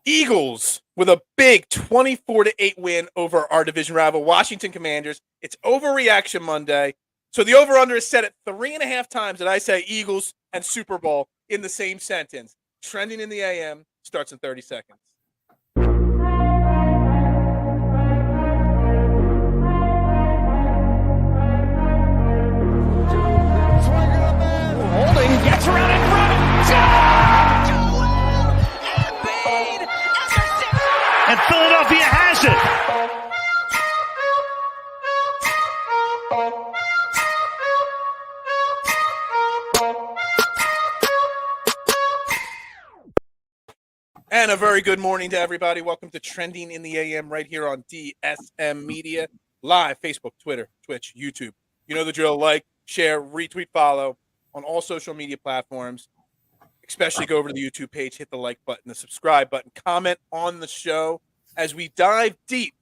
Eagles with a big 24-8 win over our division rival, Washington Commanders. It's Overreaction Monday. So the over-under is set at 3.5 times that I say Eagles and Super Bowl in the same sentence. Trending in the AM starts in 30 seconds. Holding, gets around in front. And Philadelphia has it. And a very good morning to everybody. Welcome to Trending in the AM right here on DSM Media. Live, Facebook, Twitter, Twitch, YouTube. You know the drill. Like, share, retweet, follow on all social media platforms. Especially go over to the YouTube page, hit the like button, the subscribe button, comment on the show as we dive deep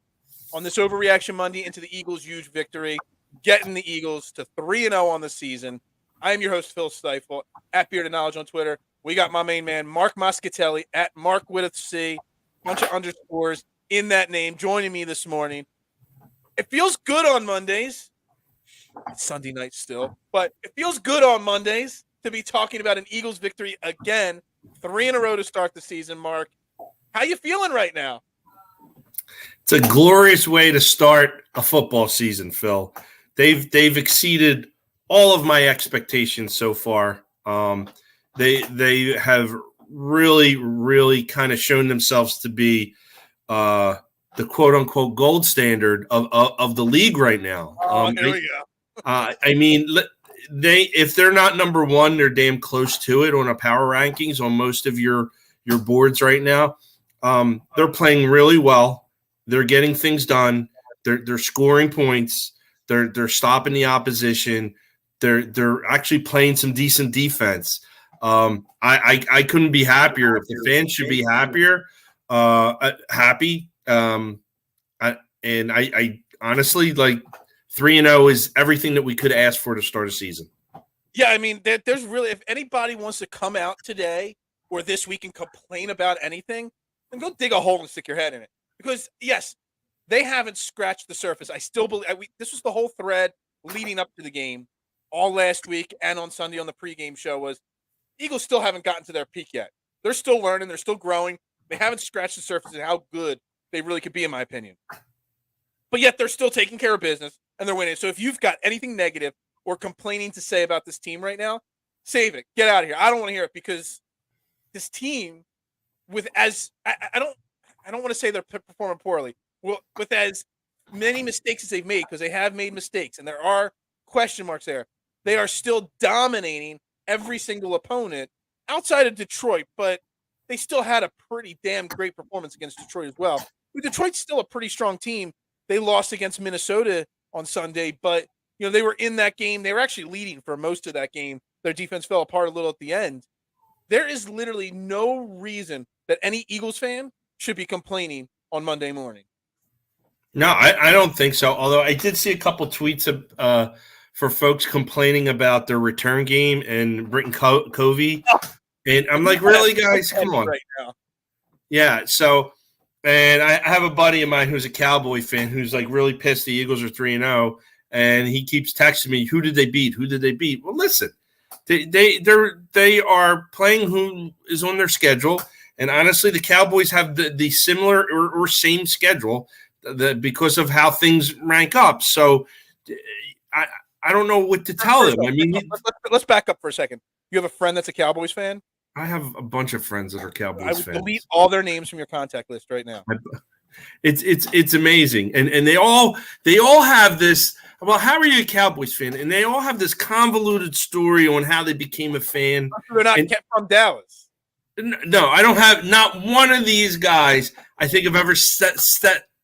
on this Overreaction Monday into the Eagles' huge victory, getting the Eagles to 3-0 on the season. I am your host, Phil Stifel, at Bearded Knowledge on Twitter. We got my main man, Mark Moscatelli, at Mark with a C, bunch of underscores in that name, joining me this morning. It feels good on Mondays. It's Sunday night still, but it feels good on Mondays to be talking about an Eagles victory again, 3 in a row to start the season. Mark, how you feeling right now? It's a glorious way to start a football season, Phil. They've exceeded all of my expectations so far. They have really kind of shown themselves to be the quote unquote gold standard of the league right now. Here we go. I mean, if they're not number one, they're damn close to it on a power rankings on most of your boards right now. They're playing really well. They're getting things done. They're scoring points. They're stopping the opposition. They're actually playing some decent defense. I couldn't be happier. The fans should be happier. Happy. I honestly like 3-0 is everything that we could ask for to start a season. Yeah, I mean, there's really, if anybody wants to come out today or this week and complain about anything, then go dig a hole and stick your head in it. Because, yes, they haven't scratched the surface. I still believe this was the whole thread leading up to the game all last week and on Sunday on the pregame show was Eagles still haven't gotten to their peak yet. They're still learning. They're still growing. They haven't scratched the surface of how good they really could be, in my opinion. But yet they're still taking care of business and they're winning. So if you've got anything negative or complaining to say about this team right now, save it. Get out of here. I don't want to hear it because this team with as I don't want to say they're performing poorly. Well, with as many mistakes as they've made, because they have made mistakes and there are question marks there, they are still dominating every single opponent outside of Detroit, but they still had a pretty damn great performance against Detroit as well. Detroit's still a pretty strong team. They lost against Minnesota on Sunday, but they were in that game. They were actually leading for most of that game. Their defense fell apart a little at the end. There is literally no reason that any Eagles fan should be complaining on Monday morning. No, I don't think so. Although I did see a couple tweets for folks complaining about their return game and Britton Covey. And I'm like, really, guys? Come on. Right now. Yeah, so – and I have a buddy of mine who's a Cowboy fan who's like really pissed the Eagles are 3-0, and he keeps texting me, "Who did they beat? Who did they beat?" Well, listen, they are playing who is on their schedule, and honestly, the Cowboys have the similar or same schedule because of how things rank up. So I don't know what to tell them. I mean, let's back up for a second. You have a friend that's a Cowboys fan? I have a bunch of friends that are Cowboys fans. I would delete all their names from your contact list right now. It's amazing, and they all have this. Well, how are you a Cowboys fan? And they all have this convoluted story on how they became a fan. They're not from Dallas. No, I don't have not one of these guys. I think have ever set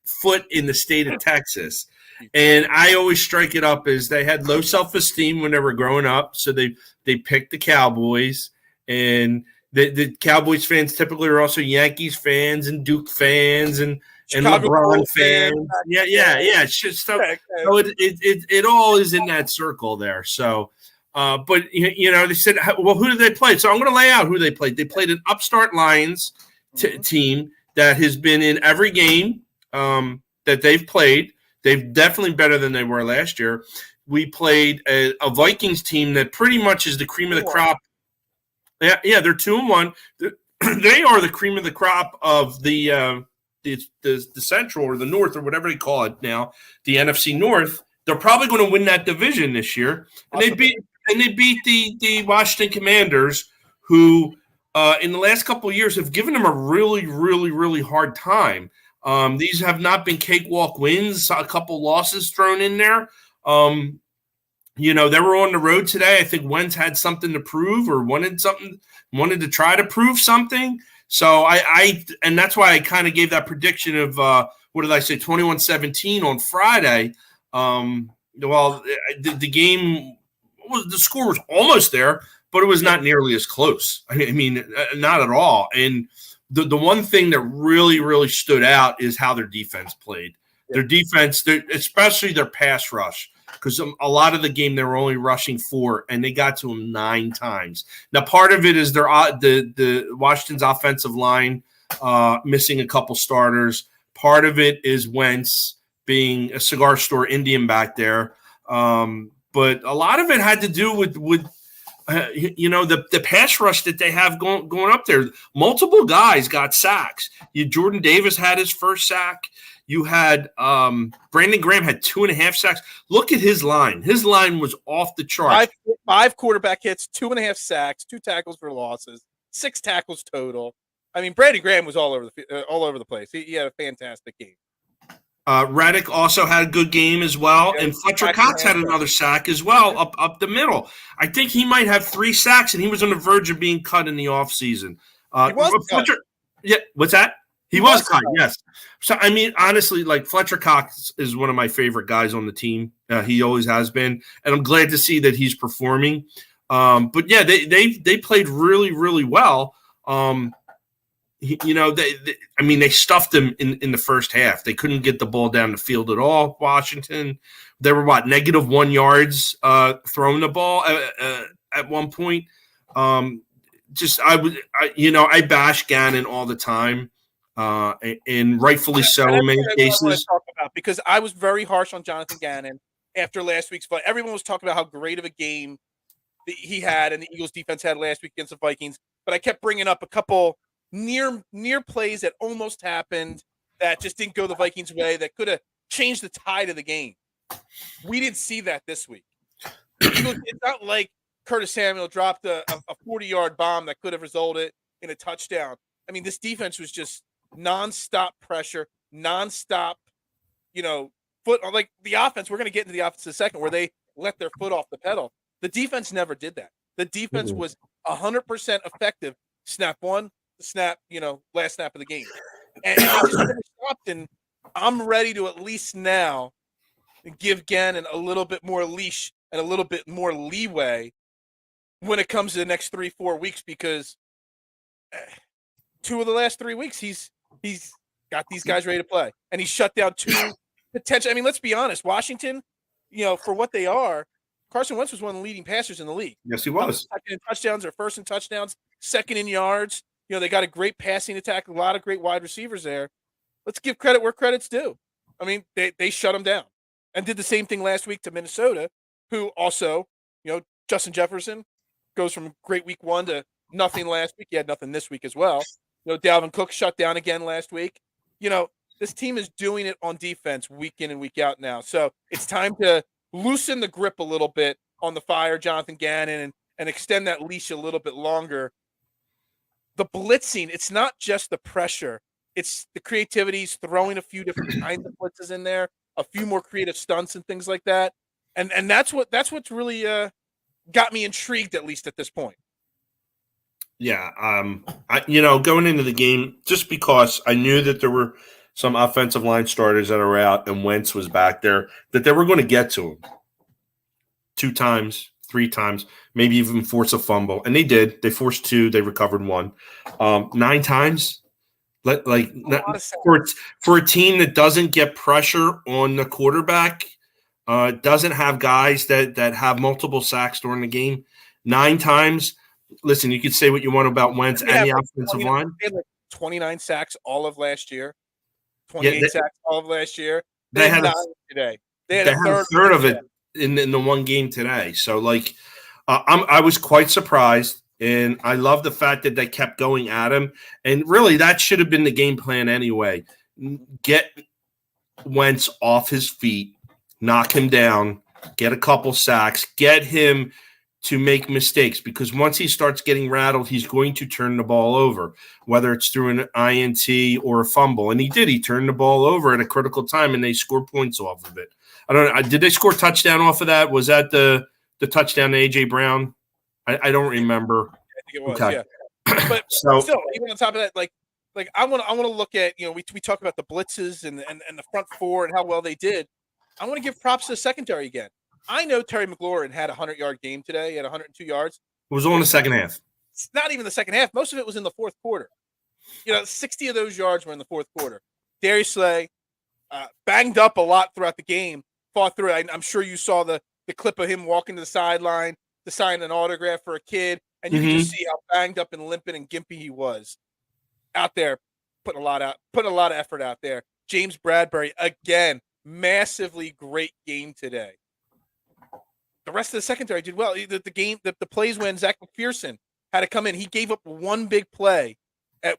foot in the state of Texas. And I always strike it up as they had low self-esteem when they were growing up, so they picked the Cowboys. And the Cowboys fans typically are also Yankees fans and Duke fans and LeBron fans. Yeah. It's just stuff. So it all is in that circle there. So, but they said, well, who did they play? So I'm going to lay out who they played. They played an upstart Lions team. that has been in every game that they've played. They've definitely better than they were last year. We played a Vikings team that pretty much is the cream of the crop. Yeah, they're 2-1. They are the cream of the crop of the Central or the North or whatever they call it now, the NFC North. They're probably going to win that division this year. And they beat the Washington Commanders, who in the last couple of years have given them a really, really, really hard time. These have not been cakewalk wins. A couple losses thrown in there. They were on the road today. I think Wentz had something to prove or wanted to try to prove something. So and that's why I kind of gave that prediction of what did I say, 21-17 on Friday. The game the score was almost there, but it was not nearly as close. I mean, not at all. And the one thing that really, really stood out is how their defense played. Their defense, especially their pass rush, because a lot of the game they were only rushing 4, and they got to them 9 times. Now, part of it is the Washington's offensive line missing a couple starters. Part of it is Wentz being a cigar store Indian back there. But a lot of it had to do with the pass rush that they have going up there. Multiple guys got sacks. Jordan Davis had his first sack. You had Brandon Graham had 2.5 sacks. Look at his line. His line was off the chart. Five quarterback hits, 2.5 sacks, 2 tackles for losses, 6 tackles total. I mean, Brandon Graham was all over the place. He had a fantastic game. Reddick also had a good game as well, and Fletcher Cox had another sack as well up the middle. I think he might have 3 sacks, and he was on the verge of being cut in the offseason. He was cut. Yeah, what's that? He was cut, yes. So, I mean, honestly, like Fletcher Cox is one of my favorite guys on the team. He always has been, and I'm glad to see that he's performing. But, yeah, they played really, really well. They stuffed them in the first half. They couldn't get the ball down the field at all, Washington. They were, -1 yards throwing the ball at one point. I bash Gannon all the time, and rightfully so in many cases. Because I was very harsh on Jonathan Gannon after last week's fight. Everyone was talking about how great of a game that he had and the Eagles defense had last week against the Vikings. But I kept bringing up a couple near plays that almost happened that just didn't go the Vikings' way that could have changed the tide of the game. We didn't see that this week. It's not like Curtis Samuel dropped a 40-yard bomb that could have resulted in a touchdown. I mean, this defense was just nonstop pressure, nonstop, foot. Like the offense, we're going to get into the offense in a second, where they let their foot off the pedal. The defense never did that. The defense was 100% effective. Snap 1, snap, last snap of the game. And they just never stopped, and I'm ready to at least now give Gannon a little bit more leash and a little bit more leeway when it comes to the next 3-4 weeks, because 2 of the last 3 weeks he's got these guys ready to play, and he shut down 2 potential. I mean, let's be honest, Washington, for what they are, Carson Wentz was one of the leading passers in the league. Yes, he was. Second in touchdowns, or first in touchdowns, second in yards. They got a great passing attack, a lot of great wide receivers there. Let's give credit where credit's due. I mean, they shut them down, and did the same thing last week to Minnesota, who also, Justin Jefferson goes from great week 1 to nothing last week. He had nothing this week as well. Dalvin Cook shut down again last week. This team is doing it on defense week in and week out now. So it's time to loosen the grip a little bit on the fire, Jonathan Gannon, and extend that leash a little bit longer. The blitzing, it's not just the pressure. It's the creativities, throwing a few different kinds of blitzes in there, a few more creative stunts and things like that. And that's what's really got me intrigued, at least at this point. Yeah. Going into the game, just because I knew that there were some offensive line starters that are out and Wentz was back there, that they were going to get to him 2 times, 3 times, maybe even force a fumble. And they did. They forced 2. They recovered 1. 9 times. For a team that doesn't get pressure on the quarterback, doesn't have guys that have multiple sacks during the game, 9 times. Listen, you could say what you want about Wentz and the offensive line. They had 29 sacks all of last year, 28 sacks all of last year. They had 9 today. They had a a third of it in the one game today. So, like, I was quite surprised, and I love the fact that they kept going at him. And really, that should have been the game plan anyway. Get Wentz off his feet, knock him down, get a couple sacks, get him to make mistakes, because once he starts getting rattled, he's going to turn the ball over, whether it's through an INT or a fumble. And he did. He turned the ball over at a critical time, and they scored points off of it. I don't know. Did they score a touchdown off of that? Was that the touchdown to A.J. Brown? I don't remember. I think it was, okay. Yeah. But still, even on top of that, like I want to look at, we talk about the blitzes and the front four and how well they did. I want to give props to the secondary again. I know Terry McLaurin had a 100-yard game today. He had 102 yards. It was all in the second half. It's not even the second half. Most of it was in the fourth quarter. 60 of those yards were in the fourth quarter. Darius Slay banged up a lot throughout the game, fought through it. I'm sure you saw the clip of him walking to the sideline to sign an autograph for a kid, and you can just see how banged up and limping and gimpy he was out there, putting a lot of effort out there. James Bradbury, again, massively great game today. The rest of the secondary did well. The plays when Zach McPherson had to come in, he gave up one big play.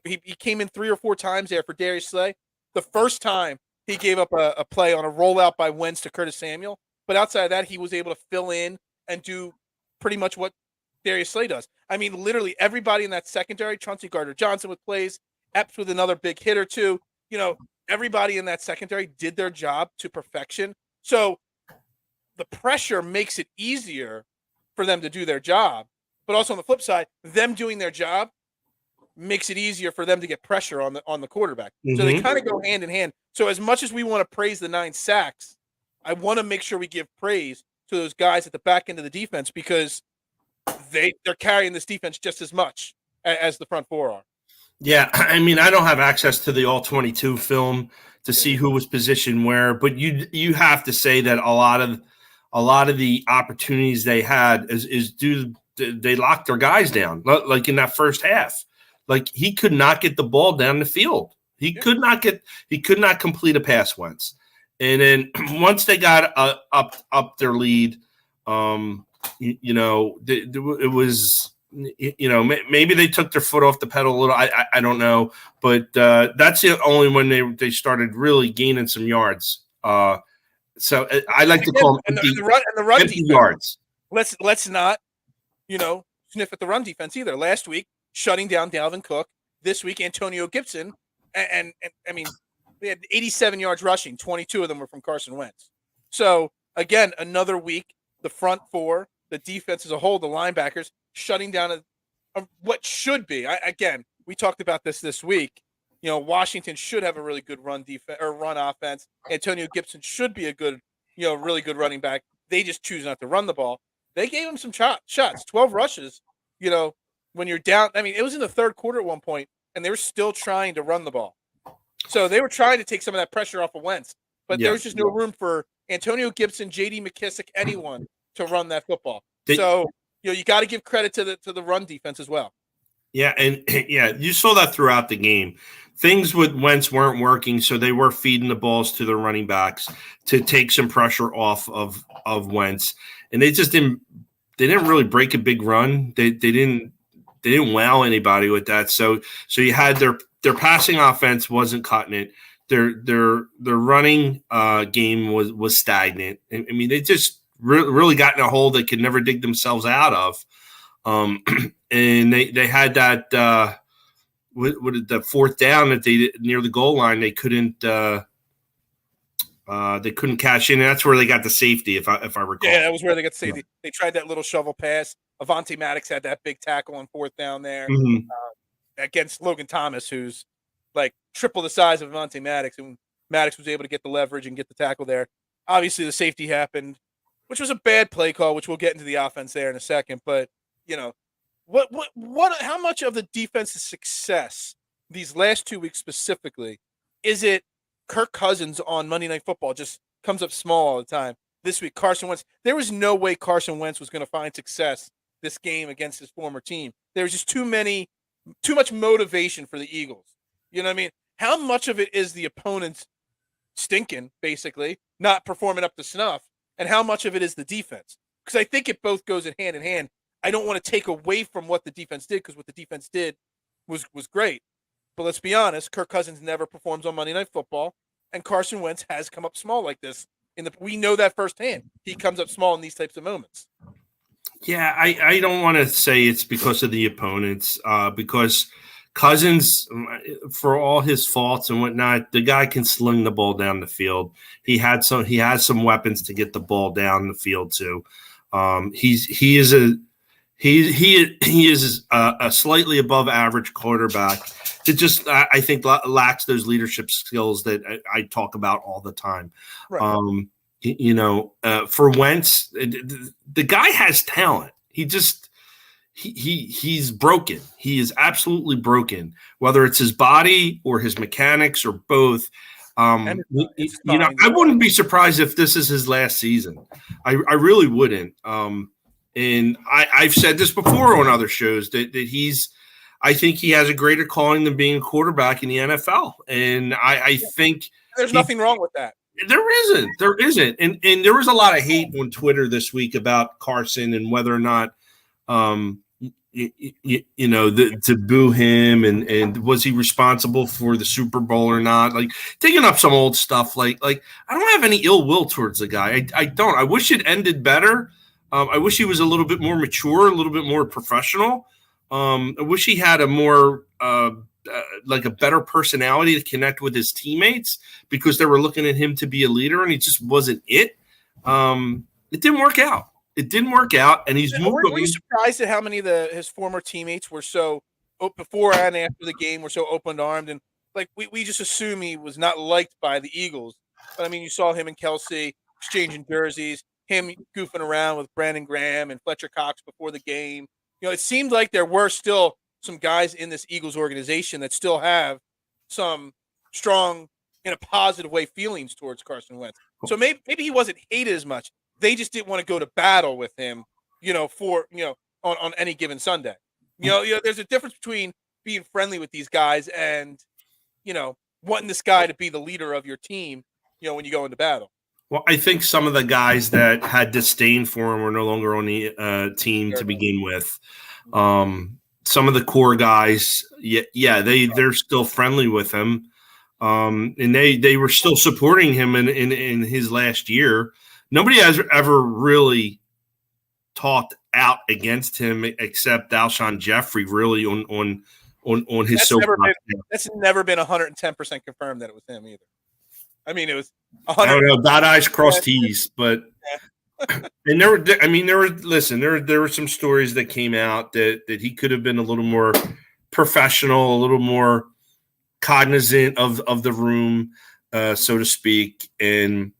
He came in 3 or 4 times there for Darius Slay. The first time he gave up a play on a rollout by Wentz to Curtis Samuel. But outside of that, he was able to fill in and do pretty much what Darius Slay does. I mean, literally everybody in that secondary, Chauncey Gardner-Johnson with plays, Epps with another big hit or two, everybody in that secondary did their job to perfection. So the pressure makes it easier for them to do their job. But also on the flip side, them doing their job makes it easier for them to get pressure on the quarterback. So they kind of go hand in hand. So as much as we want to praise the 9 sacks, I want to make sure we give praise to those guys at the back end of the defense, because they're carrying this defense just as much as the front four are. Yeah, I mean, I don't have access to the all-22 film to see who was positioned where, but you have to say that a lot of the opportunities they had is due to, they locked their guys down, like in that first half. Like, he could not get the ball down the field. He could not complete a pass once. And then once they got up their lead, it was, maybe they took their foot off the pedal a little. I don't know, but that's the only when they started really gaining some yards. So I like to call them the run empty defense. Yards. Let's not, sniff at the run defense either. Last week, shutting down Dalvin Cook. This week, Antonio Gibson, and I mean, they had 87 yards rushing. 22 of them were from Carson Wentz. So again, another week, the front four, the defense as a whole, the linebackers shutting down what should be. We talked about this week. Washington should have a really good run defense or run offense. Antonio Gibson should be a good, really good running back. They just choose not to run the ball. They gave him some shots, 12 rushes. When you're down, I mean, it was in the third quarter at one point, and they were still trying to run the ball. So they were trying to take some of that pressure off of Wentz, but there was just no room for Antonio Gibson, J.D. McKissick, anyone to run that football. So you got to give credit to the run defense as well. Yeah, and you saw that throughout the game. Things with Wentz weren't working, so they were feeding the balls to their running backs to take some pressure off of Wentz, and they just didn't. They didn't really break a big run. They didn't wow anybody with that. So you had their passing offense wasn't cutting it. Their running game was stagnant. I mean, they just really got in a hole they could never dig themselves out of. And they had that with the fourth down that they near the goal line, they couldn't cash in. And that's where they got the safety, if I recall. Yeah, that was where they got the safety. Yeah. They tried that little shovel pass. Avonte Maddox had that big tackle on fourth down there against Logan Thomas, who's like triple the size of Avonte Maddox, and Maddox was able to get the leverage and get the tackle there. Obviously, the safety happened, which was a bad play call, which we'll get into the offense there in a second. But how much of the defense's success these last 2 weeks specifically is it Kirk Cousins on Monday Night Football just comes up small all the time? This week, Carson Wentz. There was no way Carson Wentz was going to find success this game against his former team. There was just too much motivation for the Eagles. You know what I mean? How much of it is the opponent's stinking, basically, not performing up to snuff, and how much of it is the defense? Because I think it both goes in hand. I don't want to take away from what the defense did, because what the defense did was great. But let's be honest, Kirk Cousins never performs on Monday Night Football, and Carson Wentz has come up small like this. We know that firsthand. He comes up small in these types of moments. Yeah, I don't want to say it's because of the opponents, because Cousins, for all his faults and whatnot, the guy can sling the ball down the field. He has some weapons to get the ball down the field too. He is a slightly above average quarterback. It just, I think, lacks those leadership skills that I talk about all the time. Right. For Wentz, the guy has talent. He's broken. He is absolutely broken, whether it's his body or his mechanics or both. I wouldn't be surprised if this is his last season. I really wouldn't. And I've said this before on other shows that I think he has a greater calling than being a quarterback in the NFL. And I think there's nothing wrong with that. There isn't. And there was a lot of hate on Twitter this week about Carson and whether or not, to boo him and was he responsible for the Super Bowl or not? Like digging up some old stuff. Like I don't have any ill will towards the guy. I don't. I wish it ended better. I wish he was a little bit more mature, a little bit more professional. I wish he had a more like a better personality to connect with his teammates, because they were looking at him to be a leader, and he just wasn't it. It didn't work out. And he's moved. Were you surprised at how many of his former teammates were so before and after the game were so open-armed, and like we just assume he was not liked by the Eagles? But I mean, you saw him and Kelsey exchanging jerseys, him goofing around with Brandon Graham and Fletcher Cox before the game. It seemed like there were still some guys in this Eagles organization that still have some strong, in a positive way, feelings towards Carson Wentz. So maybe he wasn't hated as much. They just didn't want to go to battle with him, on any given Sunday. There's a difference between being friendly with these guys and, wanting this guy to be the leader of your team, when you go into battle. Well, I think some of the guys that had disdain for him were no longer on the team to begin with. Some of the core guys, they're still friendly with him, and they were still supporting him in his last year. Nobody has ever really talked out against him except Alshon Jeffrey, really on his soapbox. That's never been 110% confirmed that it was him either. I mean, it was 100%. I don't know, dot I's, cross T's, but and there were some stories that came out that he could have been a little more professional, a little more cognizant of the room, so to speak. And,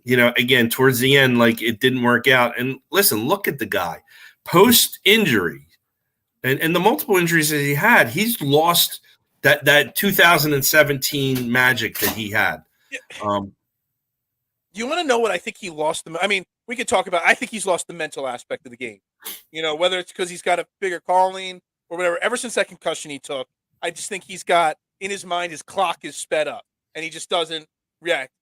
again, towards the end, like, it didn't work out. And listen, look at the guy post injury and the multiple injuries that he had. He's lost that 2017 magic that he had. You want to know what I think he lost? I mean, we could talk about. I think he's lost the mental aspect of the game. Whether it's because he's got a bigger calling or whatever. Ever since that concussion he took, I just think he's got in his mind his clock is sped up and he just doesn't react.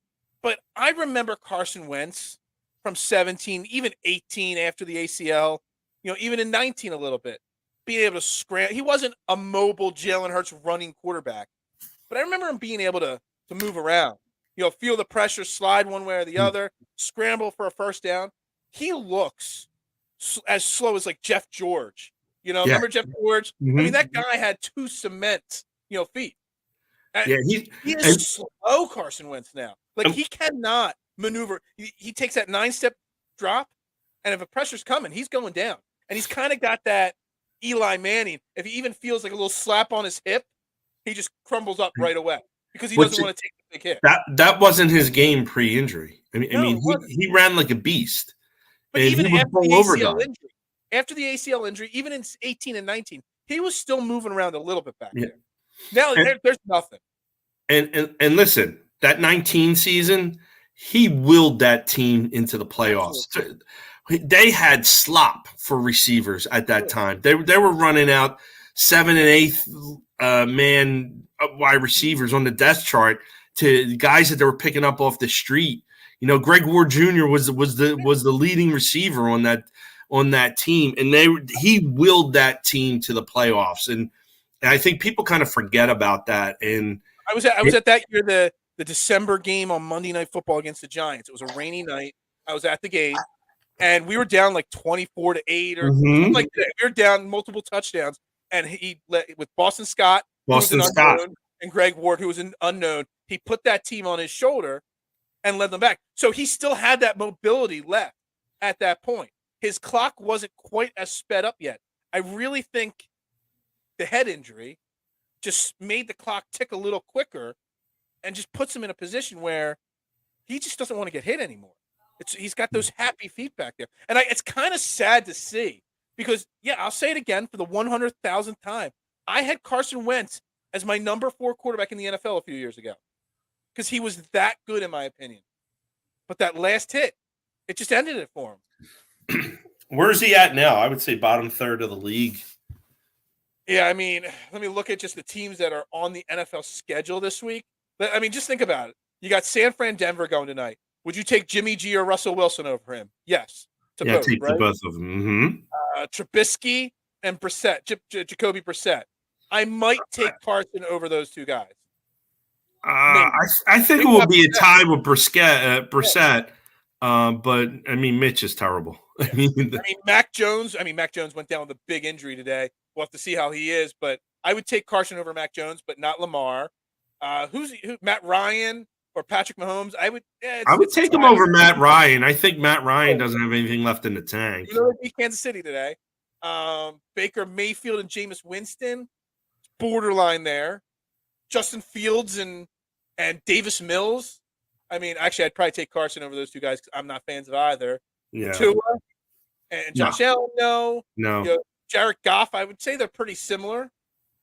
But I remember Carson Wentz from 17, even 18 after the ACL. Even in 19 a little bit, being able to scramble. He wasn't a mobile Jalen Hurts running quarterback, but I remember him being able to move around. Feel the pressure, slide one way or the other, scramble for a first down. He looks as slow as like Jeff George. Remember Jeff George? Mm-hmm. I mean, that guy had two cement, feet. He is slow, Carson Wentz now. Like he cannot maneuver. He takes that 9-step drop, and if a pressure's coming, he's going down. And he's kind of got that Eli Manning. If he even feels like a little slap on his hip, he just crumbles up right away because he doesn't want to take the big hit. That wasn't his game pre-injury. He ran like a beast. But even after the ACL injury, even in 18 and 19, he was still moving around a little bit back there. Now there's nothing. And listen, that 19 season, he willed that team into the playoffs. Absolutely. They had slop for receivers at that time. They were running out 7 and 8 man wide receivers on the depth chart to guys that they were picking up off the street. You know, Greg Ward Jr. was the leading receiver on that team, and he willed that team to the playoffs. And I think people kind of forget about that. And I was at that year the December game on Monday Night Football against the Giants. It was a rainy night. I was at the game, and we were down like 24-8 or something like that. We were down multiple touchdowns, and he with Boston Scott, and Greg Ward, who was an unknown. He put that team on his shoulder and led them back. So he still had that mobility left at that point. His clock wasn't quite as sped up yet. I really think the head injury just made the clock tick a little quicker and just puts him in a position where he just doesn't want to get hit anymore. He's got those happy feet back there. And it's kind of sad to see because, yeah, I'll say it again for the 100,000th time. I had Carson Wentz as my number 4 quarterback in the NFL a few years ago because he was that good in my opinion. But that last hit, it just ended it for him. Where's he at now? I would say bottom third of the league. Yeah, I mean, let me look at just the teams that are on the NFL schedule this week. I mean, just think about it. You got San Fran, Denver going tonight. Would you take Jimmy G or Russell Wilson over him? Yes. Take the both of them. Mm-hmm. Trubisky and Brissett, Jacoby Brissett. I might take Carson over those two guys. I think it will be a tie with Brissett. But I mean, Mitch is terrible. I mean, Mac Jones. Mac Jones went down with a big injury today. We'll have to see how he is. But I would take Carson over Mac Jones, but not Lamar. Who? Matt Ryan or Patrick Mahomes? I would take him over Matt Ryan. I think Matt Ryan doesn't have anything left in the tank. You know, they beat Kansas City today. Baker Mayfield and Jameis Winston, borderline there. Justin Fields and Davis Mills. I mean, actually, I'd probably take Carson over those two guys because I'm not fans of either. Yeah. Tua and Josh Allen, no. No. You know, Jared Goff, I would say they're pretty similar.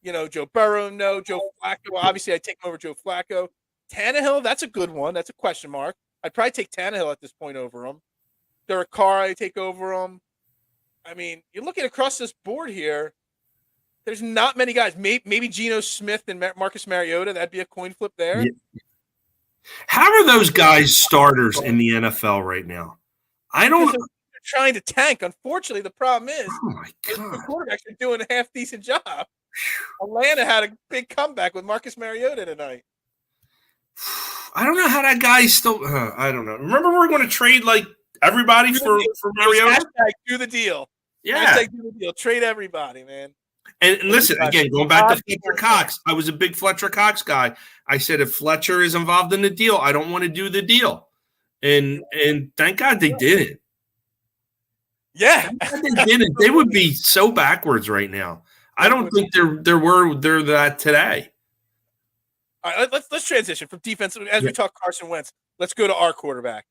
You know, Joe Burrow, no. Joe Flacco, obviously, I'd take him over Joe Flacco. Tannehill, that's a good one. That's a question mark. I'd probably take Tannehill at this point over him. Derek Carr, I'd take over him. I mean, you're looking across this board here. There's not many guys. Maybe Geno Smith and Marcus Mariota. That'd be a coin flip there. Yeah. How are those guys starters in the NFL right now? I don't. They're trying to tank. Unfortunately, the problem is the quarterbacks are doing a half decent job. Atlanta had a big comeback with Marcus Mariota tonight. I don't know how that guy still. I don't know. Remember, we're going to trade like everybody for Mariota. Do the deal. Yeah, do the deal. Trade everybody, man. And listen, again, going back to Fletcher Cox, I was a big Fletcher Cox guy. I said if Fletcher is involved in the deal, I don't want to do the deal. And thank God they didn't. Yeah, they didn't. They would be so backwards right now. I don't think they're that today. All right, let's transition from defense as we talk Carson Wentz. Let's go to our quarterback,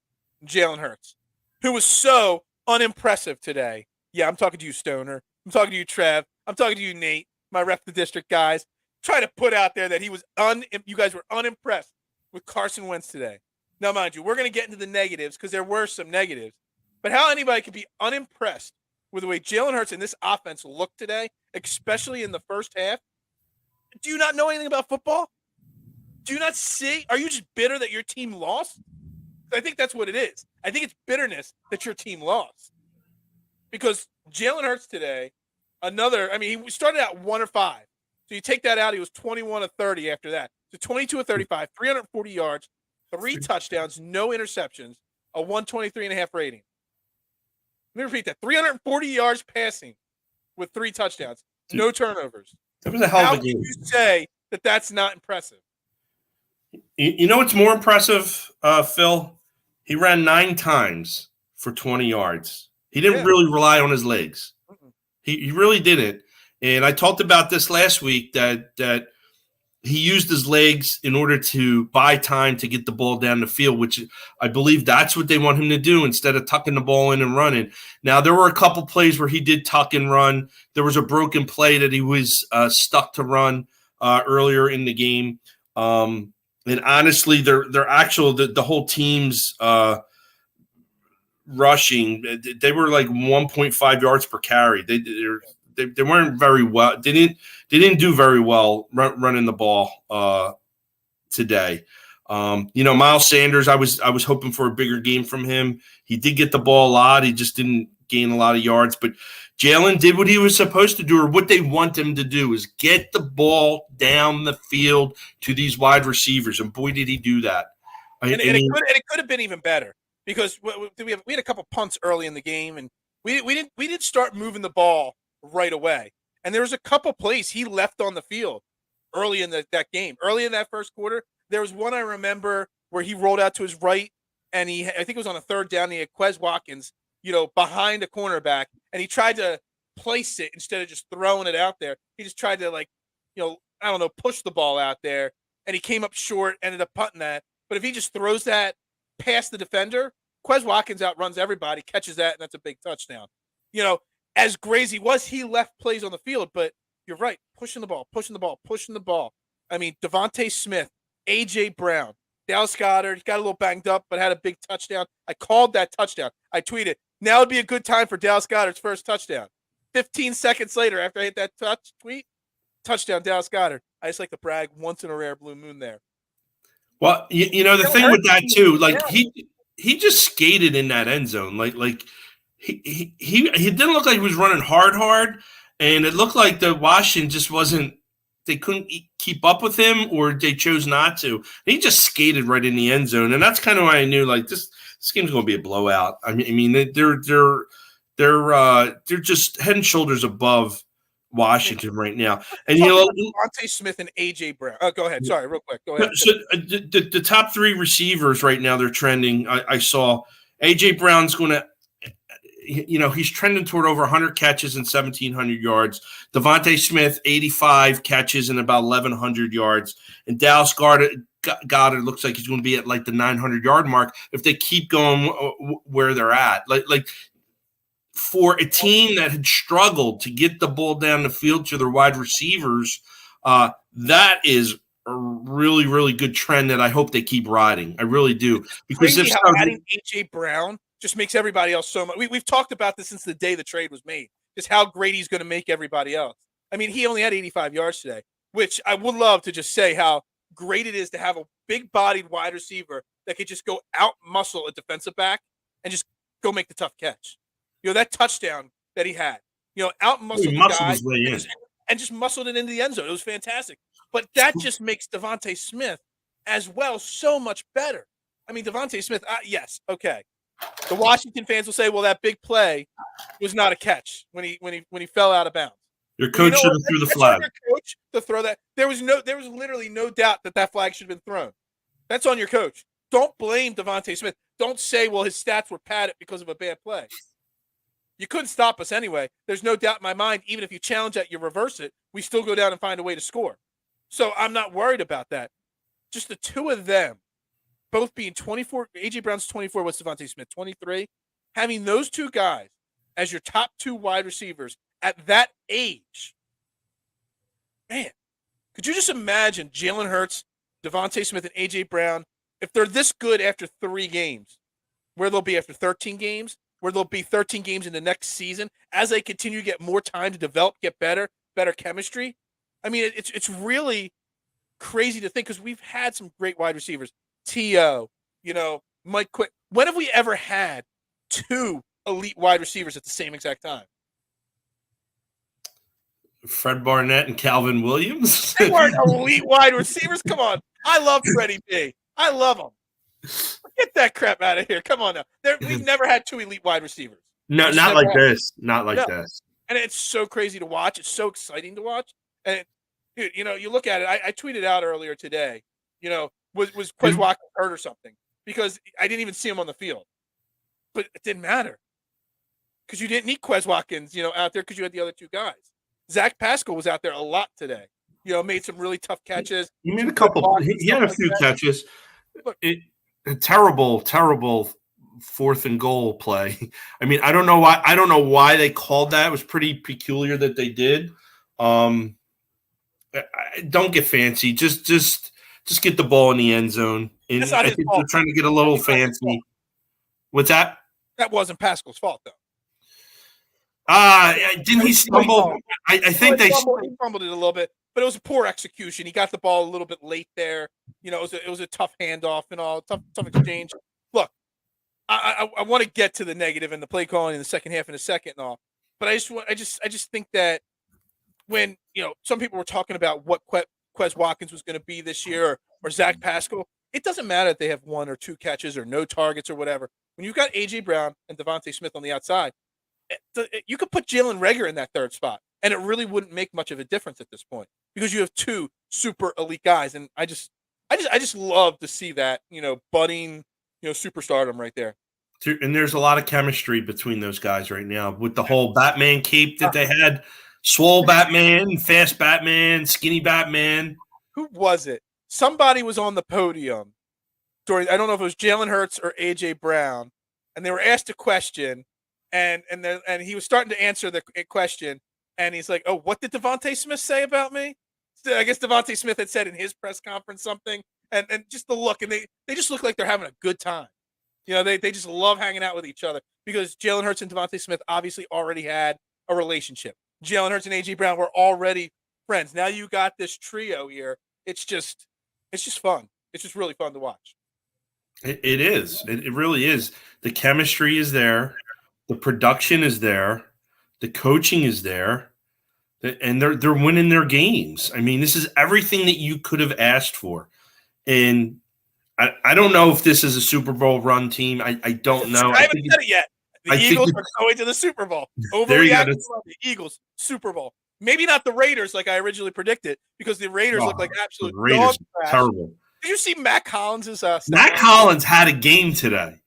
Jalen Hurts, who was so unimpressive today. Yeah, I'm talking to you, Stoner. I'm talking to you, Trev. I'm talking to you, Nate, my rep the district guys. Try to put out there that he was you guys were unimpressed with Carson Wentz today. Now, mind you, we're going to get into the negatives because there were some negatives. But how anybody could be unimpressed with the way Jalen Hurts and this offense looked today, especially in the first half? Do you not know anything about football? Do you not see? Are you just bitter that your team lost? I think that's what it is. I think it's bitterness that your team lost. Because Jalen Hurts today, he started out 1 of 5. So you take that out, he was 21 of 30 after that. So 22 of 35, 340 yards, 3 touchdowns, no interceptions, a 123.5 rating. Let me repeat that. 340 yards passing with 3 touchdowns, no turnovers. That was a hell of a game. How can you say that that's not impressive? You know what's more impressive, Phil? He ran 9 times for 20 yards. He didn't really rely on his legs. He really didn't. And I talked about this last week that he used his legs in order to buy time to get the ball down the field, which I believe that's what they want him to do instead of tucking the ball in and running. Now, there were a couple plays where he did tuck and run. There was a broken play that he was stuck to run earlier in the game. And honestly, the whole team's rushing, they were like 1.5 yards per carry. They weren't very well. They didn't do very well running the ball today. Miles Sanders, I was hoping for a bigger game from him. He did get the ball a lot. He just didn't gain a lot of yards. But Jalen did what he was supposed to do, or what they want him to do, is get the ball down the field to these wide receivers. And boy, did he do that. It could have been even better, because we had a couple punts early in the game, and we didn't start moving the ball right away. And there was a couple plays he left on the field early in that game. Early in that first quarter, there was one I remember where he rolled out to his right, and I think it was on a third down. He had Quez Watkins, behind a cornerback, and he tried to place it instead of just throwing it out there. He just tried to push the ball out there, and he came up short, ended up punting that. But if he just throws that past the defender, Quez Watkins outruns everybody, catches that, and that's a big touchdown. As great as he was, he left plays on the field, but you're right, pushing the ball. I mean, Devonta Smith, A.J. Brown, Dallas Goedert, he got a little banged up, but had a big touchdown. I called that touchdown. I tweeted, now would be a good time for Dallas Goedert's first touchdown. 15 seconds later, after I hit that tweet, touchdown, Dallas Goedert. I just like to brag, once in a rare blue moon there. Well, the thing with that too, he just skated in that end zone. He didn't look like he was running hard, and it looked like the Washington just wasn't. They couldn't keep up with him, or they chose not to. He just skated right in the end zone, and that's kind of why I knew this game's going to be a blowout. I mean, they're just head and shoulders above Washington right now. And Devonta Smith and A.J. Brown. Oh, go ahead. Sorry, real quick. Go ahead. So the top three receivers right now, they're trending. I saw A.J. Brown's going to. He's trending toward over 100 catches and 1,700 yards. Devonta Smith, 85 catches and about 1,100 yards. And Dallas Goedert looks like he's going to be at the 900-yard mark if they keep going where they're at. For a team that had struggled to get the ball down the field to their wide receivers, that is a really, really good trend that I hope they keep riding. I really do. Because if adding A.J. Brown just makes everybody else so much. We've talked about this since the day the trade was made, just how great he's going to make everybody else. I mean, he only had 85 yards today, which I would love to just say how great it is to have a big-bodied wide receiver that could just go out-muscle a defensive back and just go make the tough catch. That touchdown that he had, out-muscled the guy and just muscled it into the end zone. It was fantastic. But that just makes Devonta Smith as well so much better. I mean, Devonta Smith, yes, okay. The Washington fans will say, "Well, that big play was not a catch when he fell out of bounds." Your coach should have threw the flag. Your coach to throw that. There was literally no doubt that flag should have been thrown. That's on your coach. Don't blame Devonta Smith. Don't say, "Well, his stats were padded because of a bad play." You couldn't stop us anyway. There's no doubt in my mind. Even if you challenge that, you reverse it, we still go down and find a way to score. So I'm not worried about that. Just the two of them. Both being 24, A.J. Brown's 24, what's Devonta Smith, 23? Having those two guys as your top two wide receivers at that age, man, could you just imagine Jalen Hurts, Devonta Smith, and A.J. Brown, if they're this good after 3 games, where they'll be after 13 games, where they'll be 13 games in the next season, as they continue to get more time to develop, get better chemistry? I mean, it's really crazy to think, because we've had some great wide receivers. T.O., Mike Quick. When have we ever had 2 elite wide receivers at the same exact time? Fred Barnett and Calvin Williams? They weren't elite wide receivers. Come on. I love Freddie B. I love him. Get that crap out of here. Come on now. We've never had 2 elite wide receivers. No, not like this. Not like this. And it's so crazy to watch. It's so exciting to watch. And, dude, you look at it. I tweeted out earlier today, was Quez Watkins hurt or something? Because I didn't even see him on the field. But it didn't matter. Because you didn't need Quez Watkins, out there, because you had the other 2 guys. Zach Pascal was out there a lot today. Made some really tough catches. He made a couple. He had a few catches. A terrible 4th and goal play. I mean, I don't know why they called that. It was pretty peculiar that they did. Don't get fancy. Just get the ball in the end zone. And That's not his fault. They're trying to get a little fancy. What's that? That wasn't Pascal's fault, though. Didn't he stumble? I think he fumbled it a little bit, but it was a poor execution. He got the ball a little bit late there. It was a tough handoff and all, tough exchange. Look, I want to get to the negative and the play calling in the second half in a second and all, but I just think that when some people were talking about what Quez Watkins was going to be this year or Zach Pascal, it doesn't matter if they have 1 or 2 catches or no targets or whatever. When you've got A.J. Brown and Devonta Smith on the outside, you could put Jalen Reagor in that third spot, and it really wouldn't make much of a difference at this point because you have 2 super elite guys, and I just love to see that budding superstardom right there. And there's a lot of chemistry between those guys right now with the whole Batman cape that they had, swole Batman, fast Batman, skinny Batman. Who was it? Somebody was on the podium during, I don't know if it was Jalen Hurts or A.J. Brown, and they were asked a question, and he was starting to answer the question, and he's like, "Oh, what did Devonta Smith say about me?" So I guess Devonta Smith had said in his press conference something, and just the look, and they just look like they're having a good time. They just love hanging out with each other because Jalen Hurts and Devonta Smith obviously already had a relationship. Jalen Hurts and A.J. Brown were already friends. Now you got this trio here. It's just fun. It's just really fun to watch. It is. It really is. The chemistry is there. The production is there. The coaching is there. And they're winning their games. I mean, this is everything that you could have asked for. And I don't know if this is a Super Bowl run team. I don't know. I haven't said it yet. The Eagles are going to the Super Bowl. Overreacting to the Eagles, Super Bowl. Maybe not the Raiders like I originally predicted because the Raiders look like absolute dog trash. Terrible. Did you see Matt Collins' Matt Collins had a game today.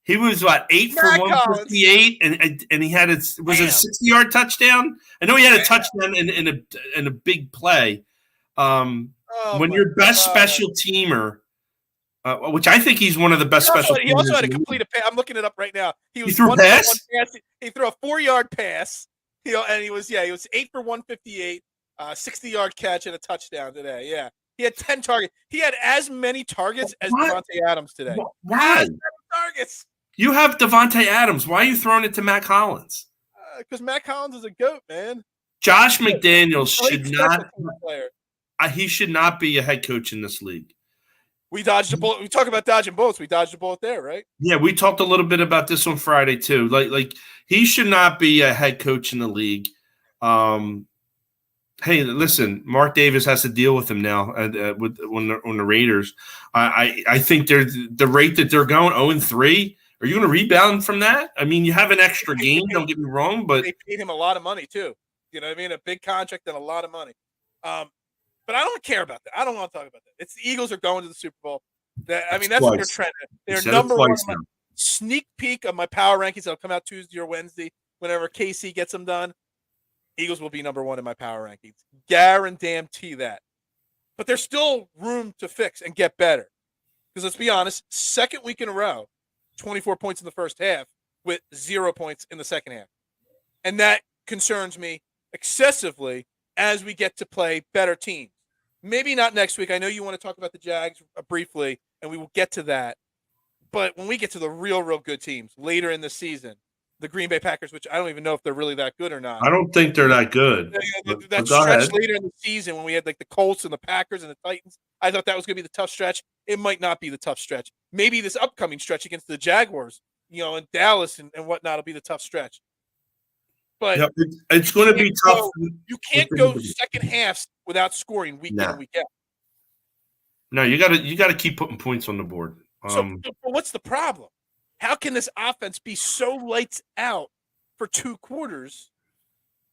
He was 8 for 158, and he had was it a 60-yard touchdown? I know he had a touchdown in a big play. When your best special teamer, which I think he's one of the best special teamers. He also had a complete pass. I'm looking it up right now. He threw a pass? He threw a 4-yard pass. And he was 8 for 158, 60-yard catch and a touchdown today. Yeah. He had 10 targets. He had as many targets as Devonta Adams today. Why? As many targets. You have Devonta Adams. Why are you throwing it to Matt Collins? Because Matt Collins is a goat, man. Josh McDaniels should not. He should not be a head coach in this league. We dodged a bullet. We talk about dodging bullets. We dodged a bullet there, right? Yeah, we talked a little bit about this on Friday too. Like he should not be a head coach in the league. Hey, listen, Mark Davis has to deal with him now on the Raiders. I think they're the rate that they're going 0-3. Are you going to rebound from that? I mean, you have an extra game. Don't get me wrong, but they paid him a lot of money too. You know what I mean? A big contract and a lot of money. But I don't care about that. I don't want to talk about that. It's the Eagles are going to the Super Bowl. That's what they're trending. They're number one. Sneak peek of my power rankings that'll come out Tuesday or Wednesday whenever KC gets them done. Eagles will be number one in my power rankings. Guarantee that. But there's still room to fix and get better. Because let's be honest, second week in a row, 24 points in the first half with 0 points in the second half. And that concerns me excessively as we get to play better teams. Maybe not next week. I know you want to talk about the Jags briefly, and we will get to that. But when we get to the real good teams later in the season, the Green Bay Packers, which I don't even know if they're really that good or not. I don't think they're that good. That stretch later in the season when we had like the Colts and the Packers and the Titans, I thought that was going to be the tough stretch. It might not be the tough stretch. Maybe this upcoming stretch against the Jaguars, and Dallas and whatnot will be the tough stretch. But it's going to be tough. You can't go second halves without scoring week in and week out. No, you got to keep putting points on the board. So what's the problem? How can this offense be so lights out for 2 quarters,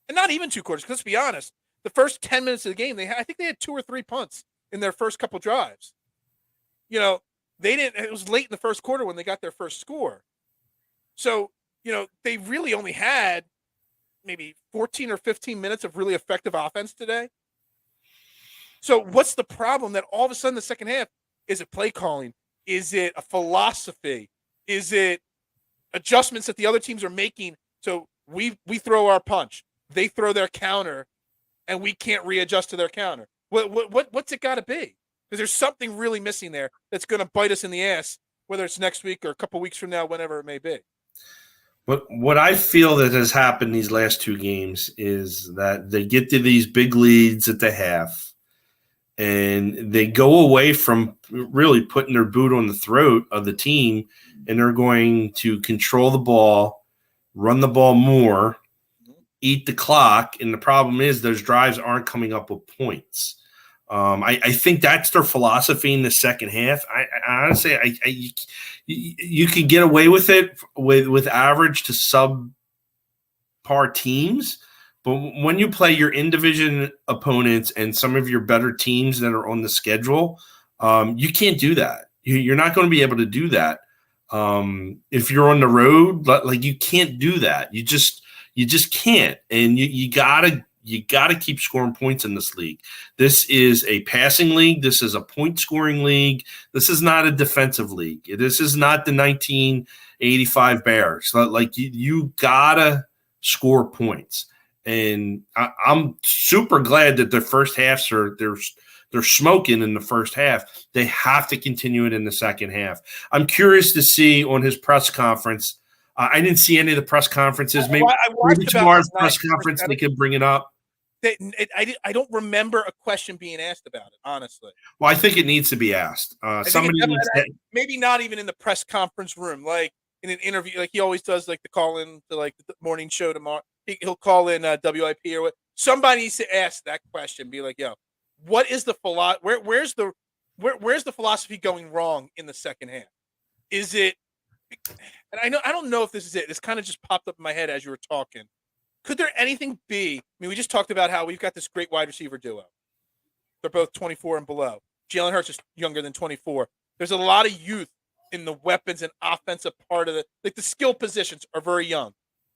and not even 2 quarters? Because let's be honest, the first 10 minutes of the game, I think they had 2 or 3 punts in their first couple drives. They didn't. It was late in the first quarter when they got their first score. So they really only had maybe 14 or 15 minutes of really effective offense today. So what's the problem that all of a sudden the second half, is it play calling? Is it a philosophy? Is it adjustments that the other teams are making? So we throw our punch, they throw their counter, and we can't readjust to their counter. What's it got to be? Because there's something really missing there that's going to bite us in the ass, whether it's next week or a couple weeks from now, whenever it may be. What I feel that has happened these last two games is that they get to these big leads at the half, and they go away from really putting their boot on the throat of the team, and they're going to control the ball, run the ball more, eat the clock, and the problem is those drives aren't coming up with points. I think that's their philosophy in the second half. I honestly, you could get away with it with average to subpar teams, but when you play your in-division opponents and some of your better teams that are on the schedule, you can't do that. You're not going to be able to do that if you're on the road. Like you can't do that. You just can't, and you gotta keep scoring points in this league. This is a passing league. This is a point scoring league. This is not a defensive league. This is not the 1985 Bears. Like you gotta score points, and I'm super glad that the first halves they're smoking in the first half. They have to continue it in the second half. I'm curious to see on his press conference. I didn't see any of the press conferences. Maybe tomorrow's press conference they can bring it up. I don't remember a question being asked about it, honestly. Well, I think it needs to be asked. Maybe not even in the press conference room, like in an interview, like he always does, like the call in to like the morning show tomorrow. He'll call in WIP or what. Somebody needs to ask that question. Be like, yo, what is the where's the philosophy going wrong in the second half? Is it? And I don't know if this is it. This kind of just popped up in my head as you were talking. Could there anything be? I mean, we just talked about how we've got this great wide receiver duo. They're both 24 and below. Jalen Hurts is younger than 24. There's a lot of youth in the weapons and offensive part of the skill positions are very young.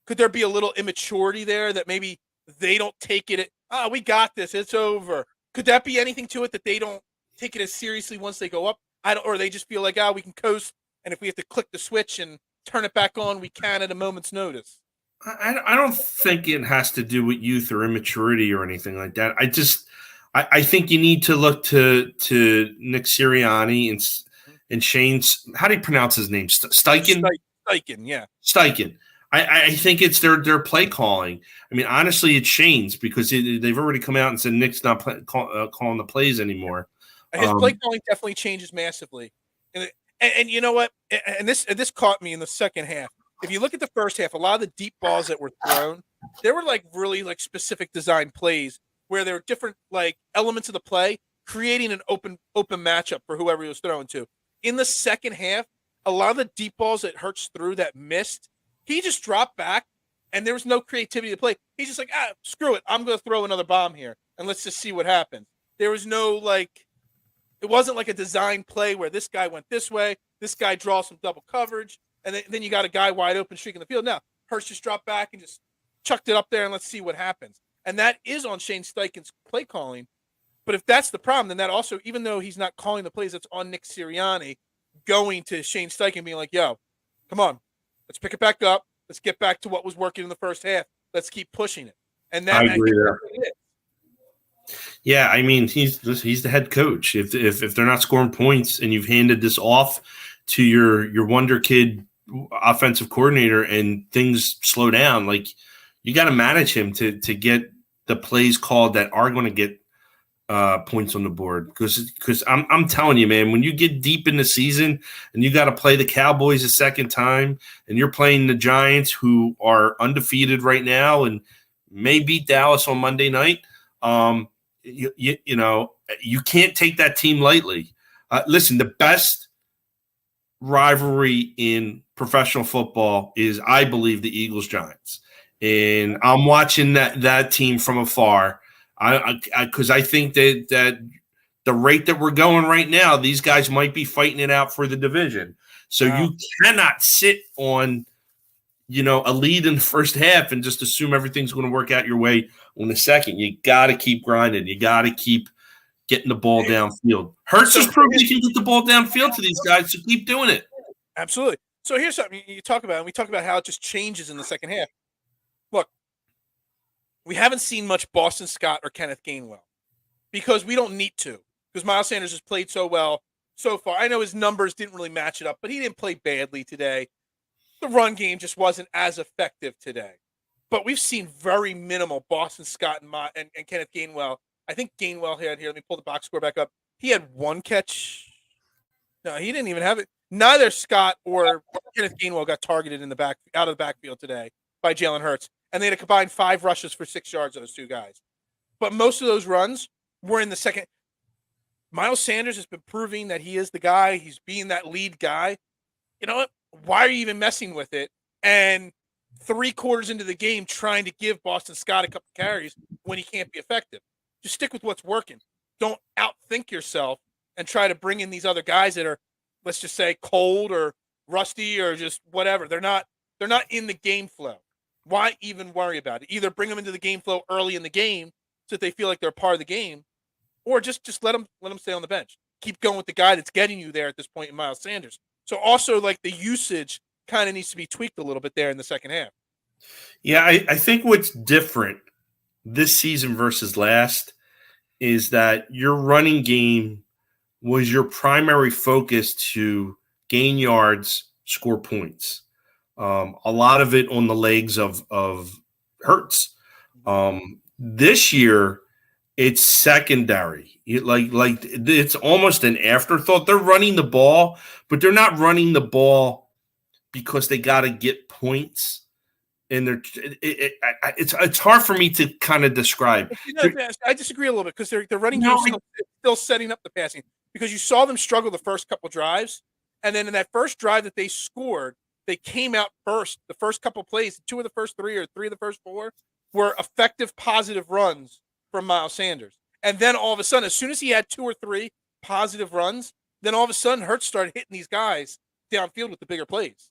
Could there be a little immaturity there that maybe they don't take it? We got this. It's over. Could that be anything to it that they don't take it as seriously once they go up? Or they just feel like, we can coast. And if we have to click the switch and turn it back on, we can at a moment's notice. I don't think it has to do with youth or immaturity or anything like that. I think you need to look to Nick Sirianni and Shane's. How do you pronounce his name? Steichen? Steichen, yeah. Steichen. I think it's their play calling. I mean, honestly, it's Shane's because they've already come out and said Nick's not calling the plays anymore. His play calling definitely changes massively. And you know what? And this caught me in the second half. If you look at the first half, a lot of the deep balls that were thrown, they were like really like specific design plays where there were different like elements of the play creating an open matchup for whoever he was throwing to. In the second half, a lot of the deep balls that Hurts threw that missed, he just dropped back and there was no creativity to play. He's just like, screw it. I'm going to throw another bomb here and let's just see what happens. There was no it wasn't like a design play where this guy went this way, this guy draws some double coverage, and then you got a guy wide open streaking the field. Now, Hurts just dropped back and just chucked it up there and let's see what happens. And that is on Shane Steichen's play calling. But if that's the problem, then that also, even though he's not calling the plays, that's on Nick Sirianni going to Shane Steichen being like, yo, come on, let's pick it back up. Let's get back to what was working in the first half. Let's keep pushing it. And that I agree there. Yeah, I mean, he's the head coach. If they're not scoring points and you've handed this off to your wonder kid offensive coordinator and things slow down, like you got to manage him to get the plays called that are going to get points on the board. Because I'm telling you, man, when you get deep in the season and you got to play the Cowboys a second time and you're playing the Giants who are undefeated right now and may beat Dallas on Monday night, you know, you can't take that team lightly. Listen, the best rivalry in professional football is, I believe, the Eagles-Giants. And I'm watching that team from afar because I think that the rate that we're going right now, these guys might be fighting it out for the division. So you cannot sit on, you know, a lead in the first half and just assume everything's going to work out your way on the second. You got to keep grinding. You got to keep getting the ball downfield. Hurts has proven he can get the ball downfield to these guys, so keep doing it. Absolutely. So here's something you talk about, and we talk about how it just changes in the second half. Look, we haven't seen much Boston Scott or Kenneth Gainwell because we don't need to, because Miles Sanders has played so well so far. I know his numbers didn't really match it up, but he didn't play badly today. the run game just wasn't as effective today. But we've seen very minimal Boston Scott and Kenneth Gainwell. I think Gainwell had here. Let me pull the box score back up. He had one catch. No, he didn't even have it. Neither Scott or Kenneth Gainwell got targeted out of the backfield today by Jalen Hurts. And they had a combined 5 rushes for 6 yards, those two guys. But most of those runs were in the second. Miles Sanders has been proving that he is the guy. He's being that lead guy. You know what? Why are you even messing with it? And 3 quarters into the game trying to give Boston Scott a couple carries when he can't be effective. Just stick with what's working. Don't outthink yourself and try to bring in these other guys that are, let's just say, cold or rusty or just whatever. They're not in the game flow. Why even worry about it? Either bring them into the game flow early in the game so that they feel like they're part of the game, or just let them stay on the bench. Keep going with the guy that's getting you there at this point in Miles Sanders. So also, like, the usage kind of needs to be tweaked a little bit there in the second half. Yeah, I think what's different this season versus last is that your running game was your primary focus to gain yards, score points. A lot of it on the legs of Hurts. This year, it's secondary. Like it's almost an afterthought. They're running the ball, but they're not running the ball because they got to get points. And it's hard for me to kind of describe. I disagree a little bit because they're running game still setting up the passing, because you saw them struggle the first couple drives, and then in that first drive that they scored, they came out first. The first couple plays, 2 of the first 3 or 3 of the first 4 were effective positive runs from Miles Sanders. And then all of a sudden, as soon as he had 2 or 3 positive runs, then all of a sudden Hurts started hitting these guys downfield with the bigger plays.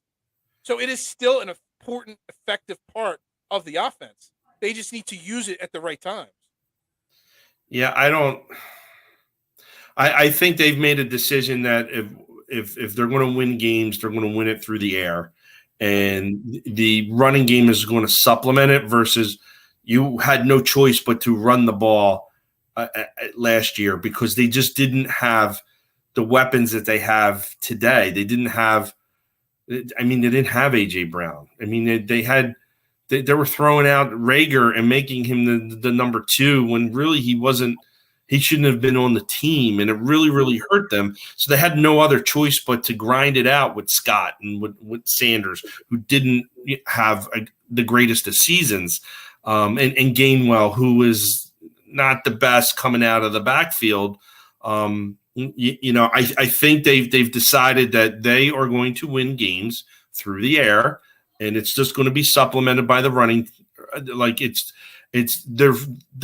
So it is still an important, effective part of the offense. They just need to use it at the right times. Yeah, I think they've made a decision that if they're going to win games, they're going to win it through the air. And the running game is going to supplement it versus you had no choice but to run the ball last year because they just didn't have the weapons that they have today. They didn't have A.J. Brown. I mean, they were throwing out Rager and making him the number 2 when really he shouldn't have been on the team, and it really, really hurt them. So they had no other choice but to grind it out with Scott and with Sanders, who didn't have the greatest of seasons, and Gainwell, who was not the best coming out of the backfield. I think they've decided that they are going to win games through the air, and it's just going to be supplemented by the running. Like it's their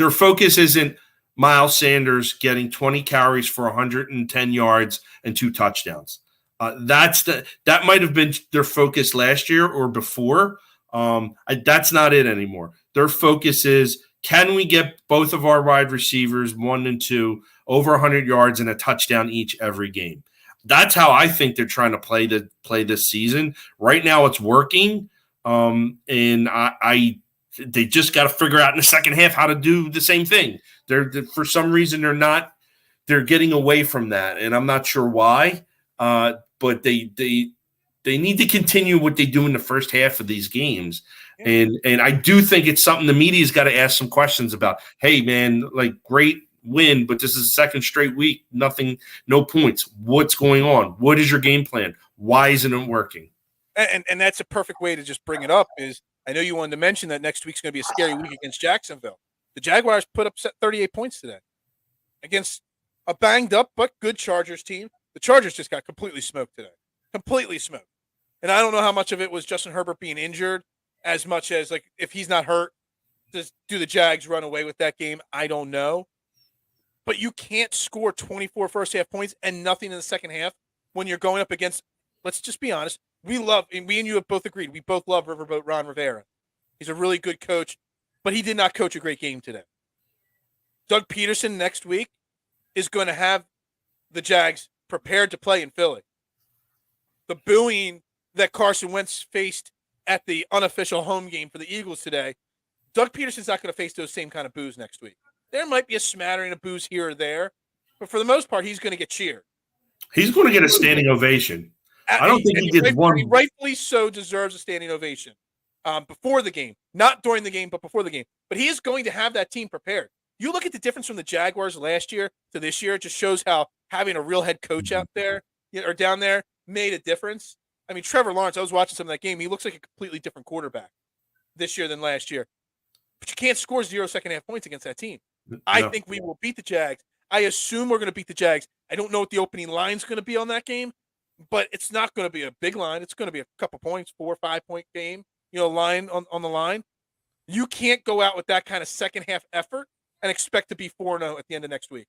focus isn't Miles Sanders getting 20 carries for 110 yards and 2 touchdowns. That might have been their focus last year or before. That's not it anymore. Their focus is, can we get both of our wide receivers, 1 and 2, over 100 yards and a touchdown each every game? That's how I think they're trying to play this season. Right now, it's working, and they just got to figure out in the second half how to do the same thing. For some reason they're getting away from that, and I'm not sure why. But they need to continue what they do in the first half of these games. And I do think it's something the media's got to ask some questions about. Hey, man, like, great win, but this is the second straight week. Nothing, no points. What's going on? What is your game plan? Why isn't it working? And that's a perfect way to just bring it up. Is I know you wanted to mention that next week's going to be a scary week against Jacksonville. The Jaguars put up 38 points today against a banged up but good Chargers team. The Chargers just got completely smoked today. Completely smoked. And I don't know how much of it was Justin Herbert being injured as much as, like, if he's not hurt, do the Jags run away with that game? I don't know. But you can't score 24 first half points and nothing in the second half when you're going up against, let's just be honest, we and you have both agreed, we both love Riverboat Ron Rivera. He's a really good coach, but he did not coach a great game today. Doug Peterson next week is going to have the Jags prepared to play in Philly. The booing that Carson Wentz faced at the unofficial home game for the Eagles today, Doug Peterson's not going to face those same kind of boos next week. There might be a smattering of boos here or there, but for the most part, he's going to get cheered. He's going to get a standing ovation. I don't think he gets one. He rightfully so deserves a standing ovation before the game, not during the game, but before the game. But he is going to have that team prepared. You look at the difference from the Jaguars last year to this year; it just shows how having a real head coach out there or down there made a difference. I mean, Trevor Lawrence. I was watching some of that game. He looks like a completely different quarterback this year than last year. But you can't score 0 second-half points against that team. I think we will beat the Jags. I assume we're going to beat the Jags. I don't know what the opening line is going to be on that game, but it's not going to be a big line. It's going to be a couple points, 4 or 5 point game, line on the line. You can't go out with that kind of second-half effort and expect to be 4-0 at the end of next week.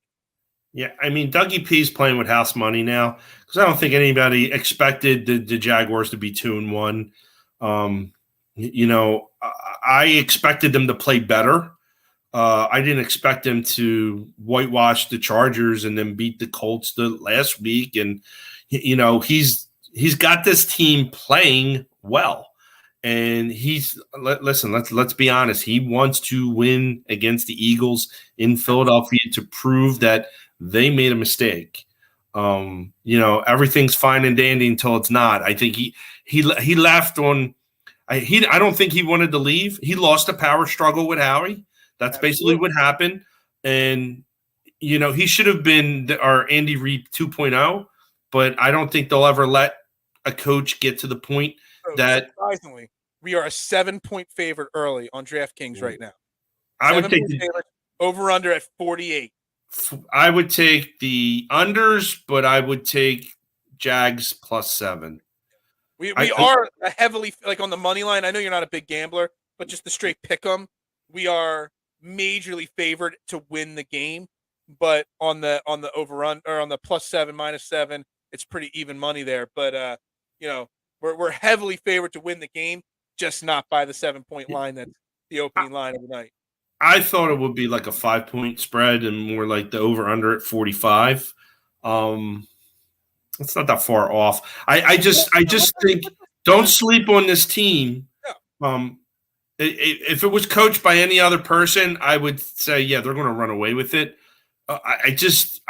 Yeah, I mean, Dougie P's playing with house money now because I don't think anybody expected the Jaguars to be 2-1. I expected them to play better. I didn't expect them to whitewash the Chargers and then beat the Colts the last week. And, he's got this team playing well. And let's be honest. He wants to win against the Eagles in Philadelphia to prove that they made a mistake. Everything's fine and dandy until it's not. I think he left on. I don't think he wanted to leave. He lost a power struggle with Howie. That's basically what happened. And, he should have been our Andy Reid 2.0, but I don't think they'll ever let a coach get to the point that. Surprisingly, we are a 7-point favorite early on DraftKings right now. I would take over under at 48. I would take the unders, but I would take Jags +7. We are heavily on the money line. I know you're not a big gambler, but just the straight pick 'em, we are majorly favored to win the game. But on the overrun or on the +7, -7, it's pretty even money there. But we're heavily favored to win the game, just not by the 7-point line. That's the opening line of the night. I thought it would be like a 5-point spread and more like the over/under at 45. It's not that far off. I just think don't sleep on this team. If it was coached by any other person, I would say they're going to run away with it. I just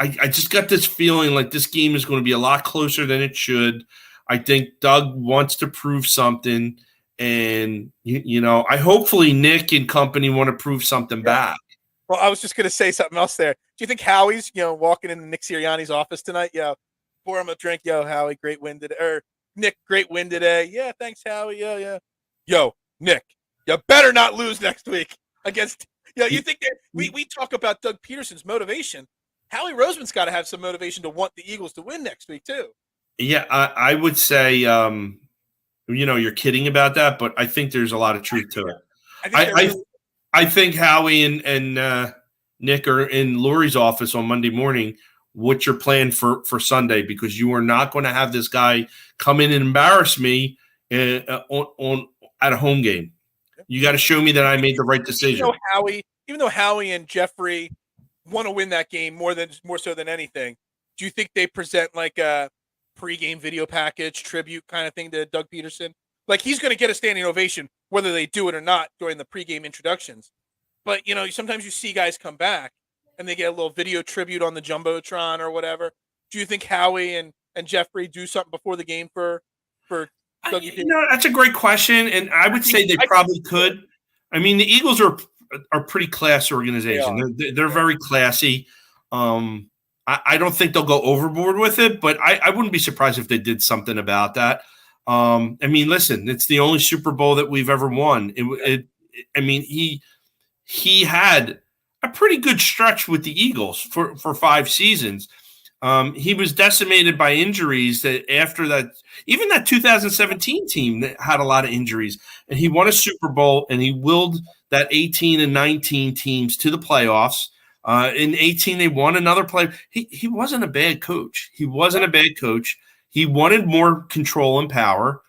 got this feeling like this game is going to be a lot closer than it should. I think Doug wants to prove something. And, I hopefully Nick and company want to prove something back. Well, I was just going to say something else there. Do you think Howie's, walking into Nick Sirianni's office tonight? Pour him a drink. Howie, great win today. Or Nick, great win today. Yeah, thanks, Howie. Yeah. Yo, Nick, you better not lose next week against – you think that we talk about Doug Peterson's motivation. Howie Roseman's got to have some motivation to want the Eagles to win next week too. Yeah, I would say you're kidding about that, but I think there's a lot of truth to it. I think Howie and Nick are in Lori's office on Monday morning. What's your plan for Sunday? Because you are not going to have this guy come in and embarrass me at a home game. You got to show me that I made the right decision. Even though Howie and Jeffrey want to win that game more so than anything, do you think they present like a pregame video package tribute kind of thing to Doug Peterson? Like he's going to get a standing ovation whether they do it or not during the pregame introductions. But sometimes you see guys come back and they get a little video tribute on the Jumbotron or whatever. Do you think Howie and Jeffrey do something before the game for Doug Peterson? That's a great question, and I would say they probably could. I mean, the Eagles are a pretty class organization. They're very classy. I don't think they'll go overboard with it, but I wouldn't be surprised if they did something about that. I mean, listen, it's the only Super Bowl that we've ever won. He had a pretty good stretch with the Eagles for 5 seasons. He was decimated by injuries that after that, even that 2017 team that had a lot of injuries, and he won a Super Bowl and he willed that 18 and 19 teams to the playoffs. In 18, they won another play. He wasn't a bad coach. He wanted more control and power.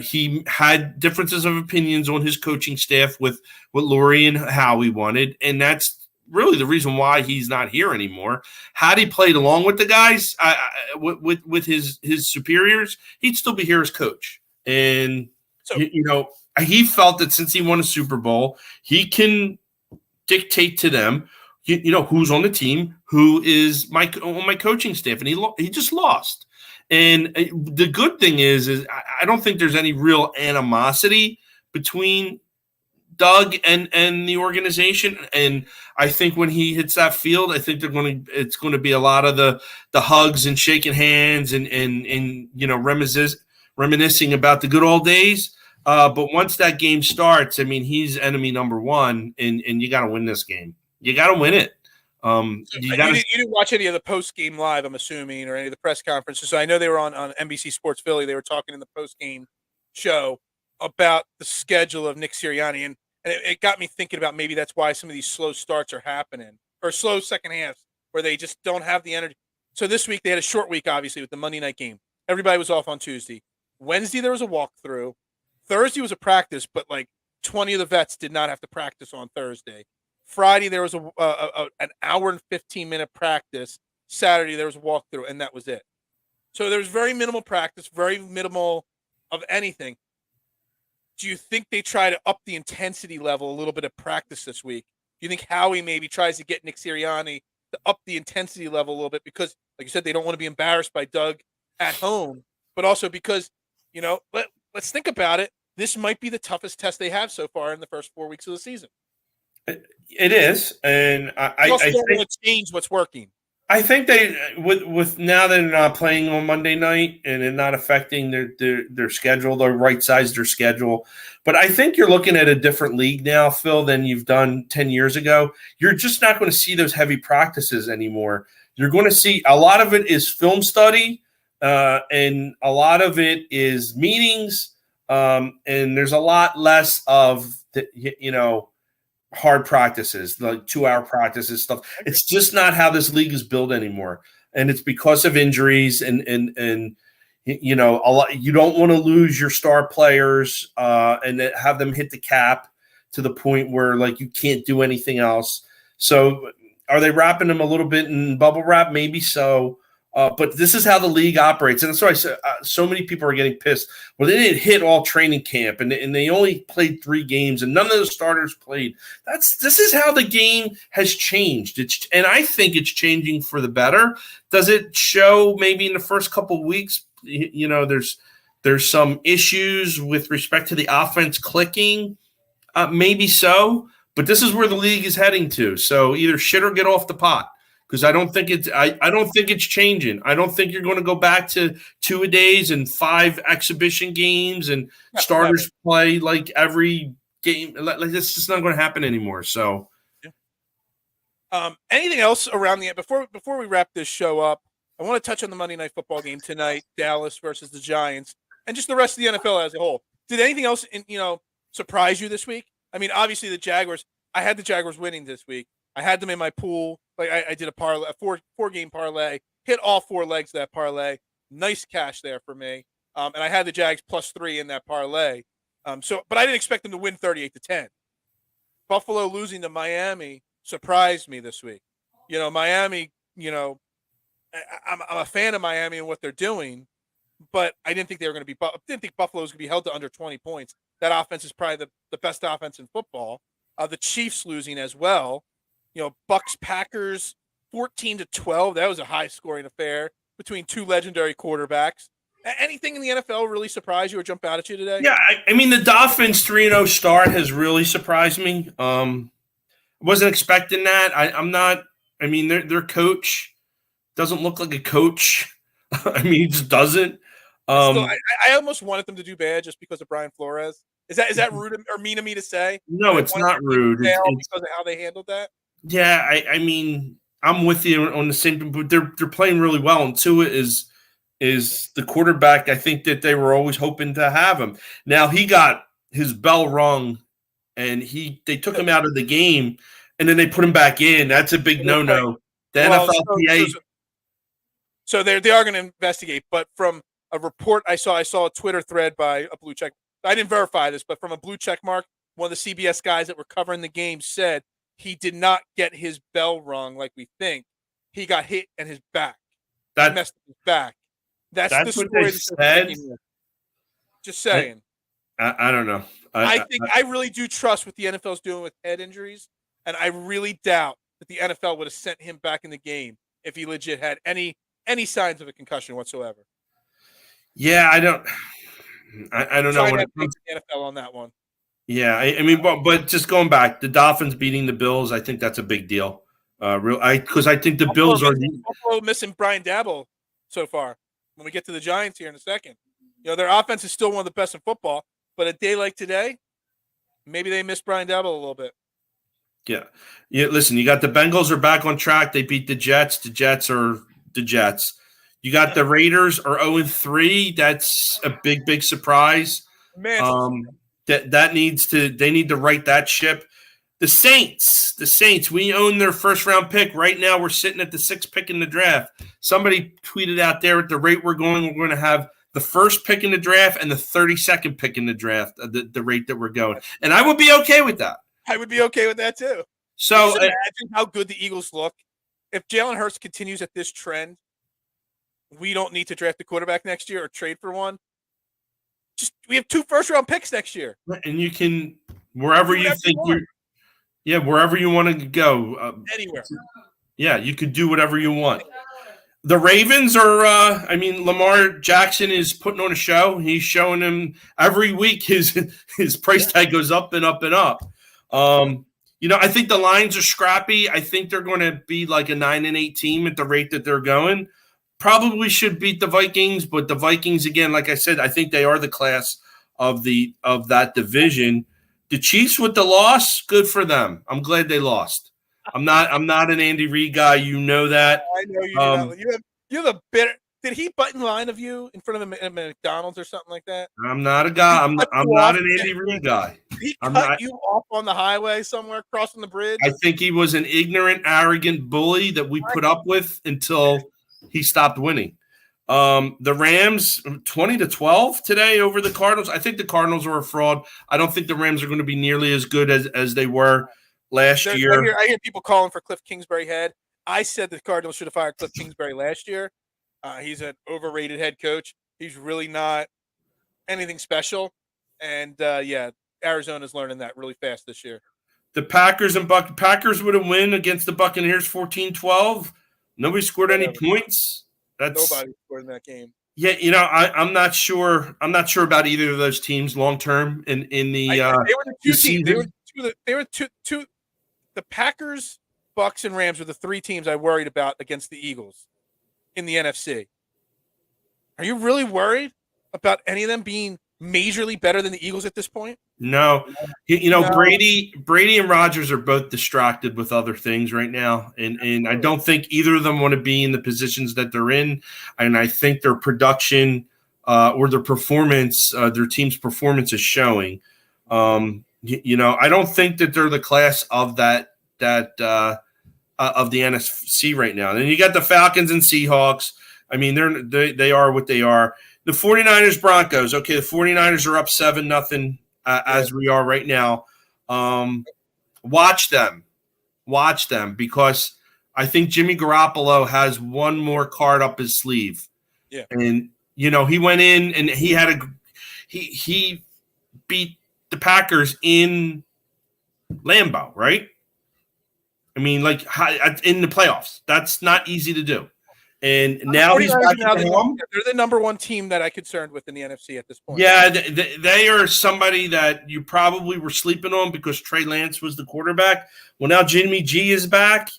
He had differences of opinions on his coaching staff with what Lori and Howie wanted, and that's really the reason why he's not here anymore. Had he played along with the guys, with his superiors, he'd still be here as coach. And so, he felt that since he won a Super Bowl, he can dictate to them. who's on the team, who is on my coaching staff, and he just lost. And the good thing is I don't think there's any real animosity between Doug and the organization. And I think when he hits that field, I think it's going to be a lot of the hugs and shaking hands and reminiscing about the good old days. But once that game starts, I mean, he's enemy number one, and you got to win this game. You got to win it. You didn't watch any of the post-game live, I'm assuming, or any of the press conferences. So I know they were on NBC Sports Philly. They were talking in the post-game show about the schedule of Nick Sirianni, and it got me thinking about maybe that's why some of these slow starts are happening, or slow second halves, where they just don't have the energy. So this week they had a short week, obviously, with the Monday night game. Everybody was off on Tuesday. Wednesday there was a walkthrough. Thursday was a practice, but like 20 of the vets did not have to practice on Thursday. Friday there was an hour and 15-minute practice. Saturday there was a walkthrough, and that was it. So there was very minimal practice, very minimal of anything. Do you think they try to up the intensity level a little bit of practice this week? Do you think Howie maybe tries to get Nick Sirianni to up the intensity level a little bit because, like you said, they don't want to be embarrassed by Doug at home, but also because, let's think about it. This might be the toughest test they have so far in the first 4 weeks of the season. It is, and I also don't want to change what's working. I think they with now they're not playing on Monday night and it not affecting their schedule. They're right sized their schedule, but I think you're looking at a different league now, Phil, than you've done 10 years ago. You're just not going to see those heavy practices anymore. You're going to see a lot of it is film study, and a lot of it is meetings, and there's a lot less of hard practices, like 2-hour practices stuff. It's just not how this league is built anymore. And it's because of injuries and a lot, you don't want to lose your star players and have them hit the cap to the point where like you can't do anything else. So are they wrapping them a little bit in bubble wrap? Maybe so. But this is how the league operates. And that's why I said so many people are getting pissed. Well, they didn't hit all training camp, and they only played 3 games, and none of the starters played. This is how the game has changed. And I think it's changing for the better. Does it show maybe in the first couple of weeks, there's some issues with respect to the offense clicking? Maybe so. But this is where the league is heading to. So either shit or get off the pot. Because I don't think it's changing. I don't think you're going to go back to 2-a-days and 5 exhibition games and starters play like every game. Like that's just not going to happen anymore. So, anything else around the before we wrap this show up? I want to touch on the Monday Night Football game tonight, Dallas versus the Giants, and just the rest of the NFL as a whole. Did anything else surprise you this week? I mean, obviously the Jaguars. I had the Jaguars winning this week. I had them in my pool. Like I did a parlay, a 4-game parlay, hit all 4 legs of that parlay. Nice cash there for me. And I had the Jags +3 in that parlay. But I didn't expect them to win 38-10. Buffalo losing to Miami surprised me this week. Miami, I'm a fan of Miami and what they're doing, but I didn't think they were going to be. Didn't think Buffalo was going to be held to under 20 points. That offense is probably the best offense in football. The Chiefs losing as well. Bucks Packers 14-12. That was a high scoring affair between 2 legendary quarterbacks. Anything in the NFL really surprise you or jump out at you today? Yeah, I mean the Dolphins 3-0 start has really surprised me. Wasn't expecting that. I'm not. I mean their coach doesn't look like a coach. I mean he just doesn't. I almost wanted them to do bad just because of Brian Flores. Is that rude or mean of me to say? No, it's not rude. It's because of how they handled that. Yeah, I mean, I'm with you on the same, but they're playing really well, and Tua is the quarterback. I think that they were always hoping to have him. Now he got his bell rung, and they took him out of the game, and then they put him back in. That's a big no-no. The NFLPA. So they are going to investigate, but from a report I saw a Twitter thread by a blue check. I didn't verify this, but from a blue check mark, one of the CBS guys that were covering the game said he did not get his bell rung like we think. He got hit in his back. He messed up his back. That's the story what they said. Just saying. I don't know. I really do trust what the NFL's doing with head injuries, and I really doubt that the NFL would have sent him back in the game if he legit had any signs of a concussion whatsoever. Yeah, I don't know when it comes to the NFL on that one. Yeah, I mean, but just going back, the Dolphins beating the Bills, I think that's a big deal. Because I think the Bills are Buffalo missing Brian Dabble so far. When we get to the Giants here in a second, their offense is still one of the best in football, but a day like today, maybe they miss Brian Dabble a little bit. Yeah. Listen, you got the Bengals are back on track. They beat the Jets. The Jets are the Jets. You got the Raiders are 0-3. That's a big surprise. Man, they need to right that ship. The Saints, we own their first round pick. Right now we're sitting at the 6th pick in the draft. Somebody tweeted out there, at the rate we're going to have the first pick in the draft and the 32nd pick in the draft, the rate that we're going. And I would be okay with that. I would be okay with that too. So just imagine how good the Eagles look. If Jalen Hurts continues at this trend, we don't need to draft a quarterback next year or trade for one. We have 2 first-round picks next year. And you can, wherever you think wherever you want to go. Anywhere. Yeah, you could do whatever you want. The Ravens are, Lamar Jackson is putting on a show. He's showing them every week his price tag goes up and up and up. I think the Lions are scrappy. I think they're going to be like a 9-8 team at the rate that they're going. Probably should beat the Vikings, but the Vikings, again, like I said, I think they are the class of that division. The Chiefs with the loss, good for them. I'm glad they lost. I'm not an Andy Reid guy. You know that. I know you know. You have a bitter. Did he butt in line of you in front of a McDonald's or something like that? I'm not a guy. I'm not an Andy Reid guy. He cut you off on the highway somewhere, crossing the bridge. I think he was an ignorant, arrogant bully that we put up with until he stopped winning. The Rams 20-12 today over the Cardinals. I think the Cardinals are a fraud. I don't think the Rams are going to be nearly as good as they were last year. I hear people calling for Cliff Kingsbury head. I said the Cardinals should have fired Cliff Kingsbury last year. He's an overrated head coach. He's really not anything special. And Arizona's learning that really fast this year. The Packers would have win against the Buccaneers 14-12. Nobody scored any points. Nobody scored in that game. Yeah, I'm not sure. I'm not sure about either of those teams long term. They were the two teams. They were two. The Packers, Bucks, and Rams were the 3 teams I worried about against the Eagles in the NFC. Are you really worried about any of them being majorly better than the Eagles at this point? No. No. Brady and Rodgers are both distracted with other things right now. And I don't think either of them want to be in the positions that they're in. And I think their production or their performance, their team's performance is showing. I don't think that they're the class of that of the NFC right now. And then you got the Falcons and Seahawks. I mean, they are what they are. The 49ers Broncos. Okay, the 49ers are up 7-0 as we are right now. Watch them because I think Jimmy Garoppolo has one more card up his sleeve. Yeah. And he went in and he beat the Packers in Lambeau, right? I mean, like in the playoffs. That's not easy to do. And now he's back at home. They're the number 1 team that I'm concerned with in the NFC at this point. Yeah, they are somebody that you probably were sleeping on because Trey Lance was the quarterback. Well, now Jimmy G is back,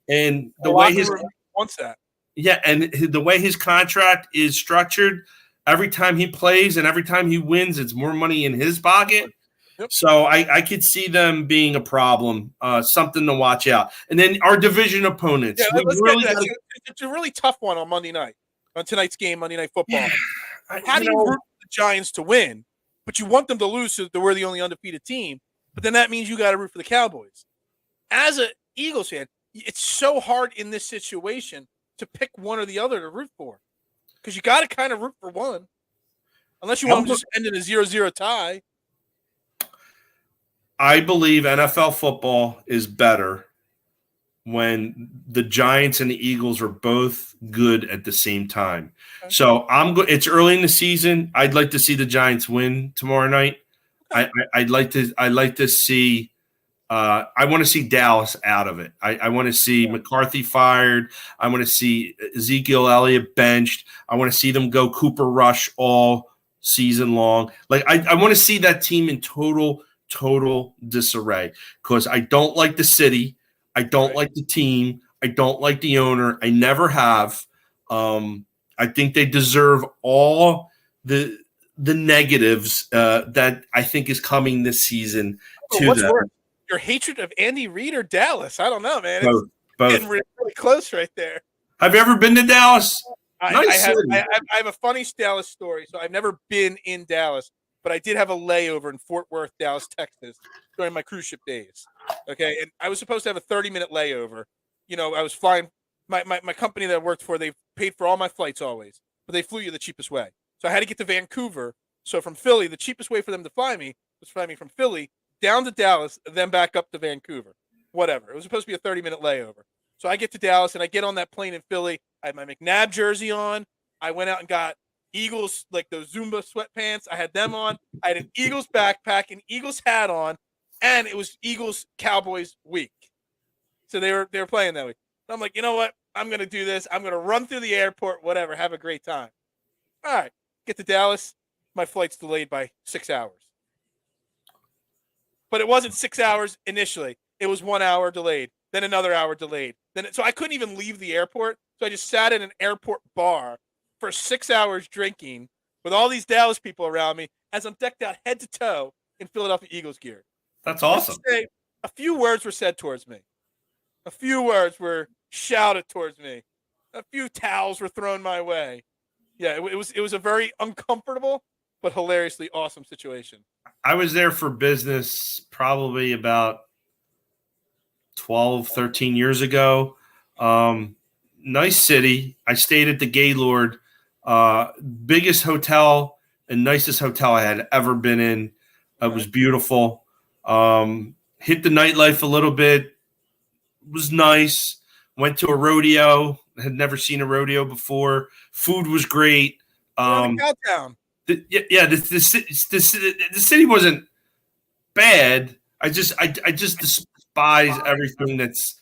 and the way his wants that. Yeah, and the way his contract is structured, every time he plays and every time he wins, it's more money in his pocket. Yep. So I could see them being a problem, something to watch out. And then our division opponents. Yeah, it's a really tough one on Monday night, on tonight's game, Monday Night Football. Yeah, how do you root for the Giants to win, but you want them to lose so that we're the only undefeated team, but then that means you got to root for the Cowboys. As an Eagles fan, it's so hard in this situation to pick one or the other to root for because you got to kind of root for one unless you want them to just end in a 0-0 tie. I believe NFL football is better when the Giants and the Eagles are both good at the same time. Okay. So it's early in the season. I'd like to see the Giants win tomorrow night. Okay. I'd like to see I want to see Dallas out of it. I want to see McCarthy fired. I want to see Ezekiel Elliott benched. I want to see them go Cooper Rush all season long. Like I want to see that team in total disarray because I don't like the city. I don't like the team. I don't like the owner. I never have. I think they deserve all the negatives that I think is coming this season to them. Worse? Your hatred of Andy Reid or Dallas? I don't know, man. Both. It's getting really close right there. Have you ever been to Dallas? I have a funny Dallas story. So I've never been in Dallas, but I did have a layover in Fort Worth, Dallas, Texas during my cruise ship days. Okay. And I was supposed to have a 30-minute layover. You know, I was flying my company that I worked for, they paid for all my flights always, but they flew you the cheapest way. So I had to get to Vancouver. So from Philly, the cheapest way for them to fly me was fly me from Philly down to Dallas, then back up to Vancouver. Whatever. It was supposed to be a 30-minute layover. So I get to Dallas, and I get on that plane in Philly. I had my McNabb jersey on. I went out and got Eagles, like those Zumba sweatpants. I had them on. I had an Eagles backpack, an Eagles hat on, and it was Eagles Cowboys week. So they were playing that week. So I'm like, you know what? I'm going to do this. I'm going to run through the airport, whatever, have a great time. All right. Get to Dallas. My flight's delayed by 6 hours. But it wasn't 6 hours initially. It was 1 hour delayed, then another hour delayed. So I couldn't even leave the airport. So I just sat in an airport bar for 6 hours drinking with all these Dallas people around me as I'm decked out head to toe in Philadelphia Eagles gear. That's awesome. A few words were said towards me. A few words were shouted towards me. A few towels were thrown my way. Yeah, it was a very uncomfortable but hilariously awesome situation. I was there for business probably about 12, 13 years ago. Nice city. I stayed at the Gaylord, biggest hotel and nicest hotel I had ever been in. It was beautiful. Hit the nightlife a little bit. It was nice. Went to a rodeo. Had never seen a rodeo before. Food was great. Cowtown. The city wasn't bad. I just despise everything that's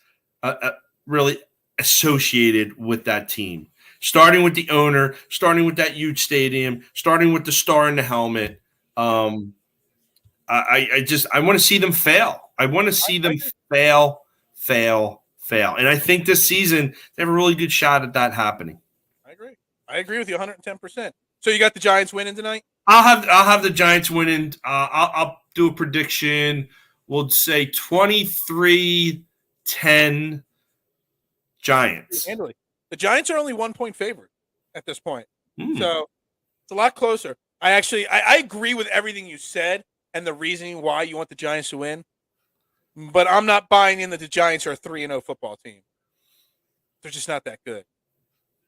really associated with that team. Starting with the owner, starting with that huge stadium, starting with the star in the helmet. I want to see them fail. I want to see them fail. And I think this season they have a really good shot at that happening. I agree with you 110%. So you got the Giants winning tonight? I'll have the Giants winning. I'll do a prediction. We'll say 23-10 Giants. Handily. The Giants are only 1 point favorite at this point. So it's a lot closer. I agree with everything you said and the reasoning why you want the Giants to win. But I'm not buying in that the Giants are a 3-0 football team. They're just not that good.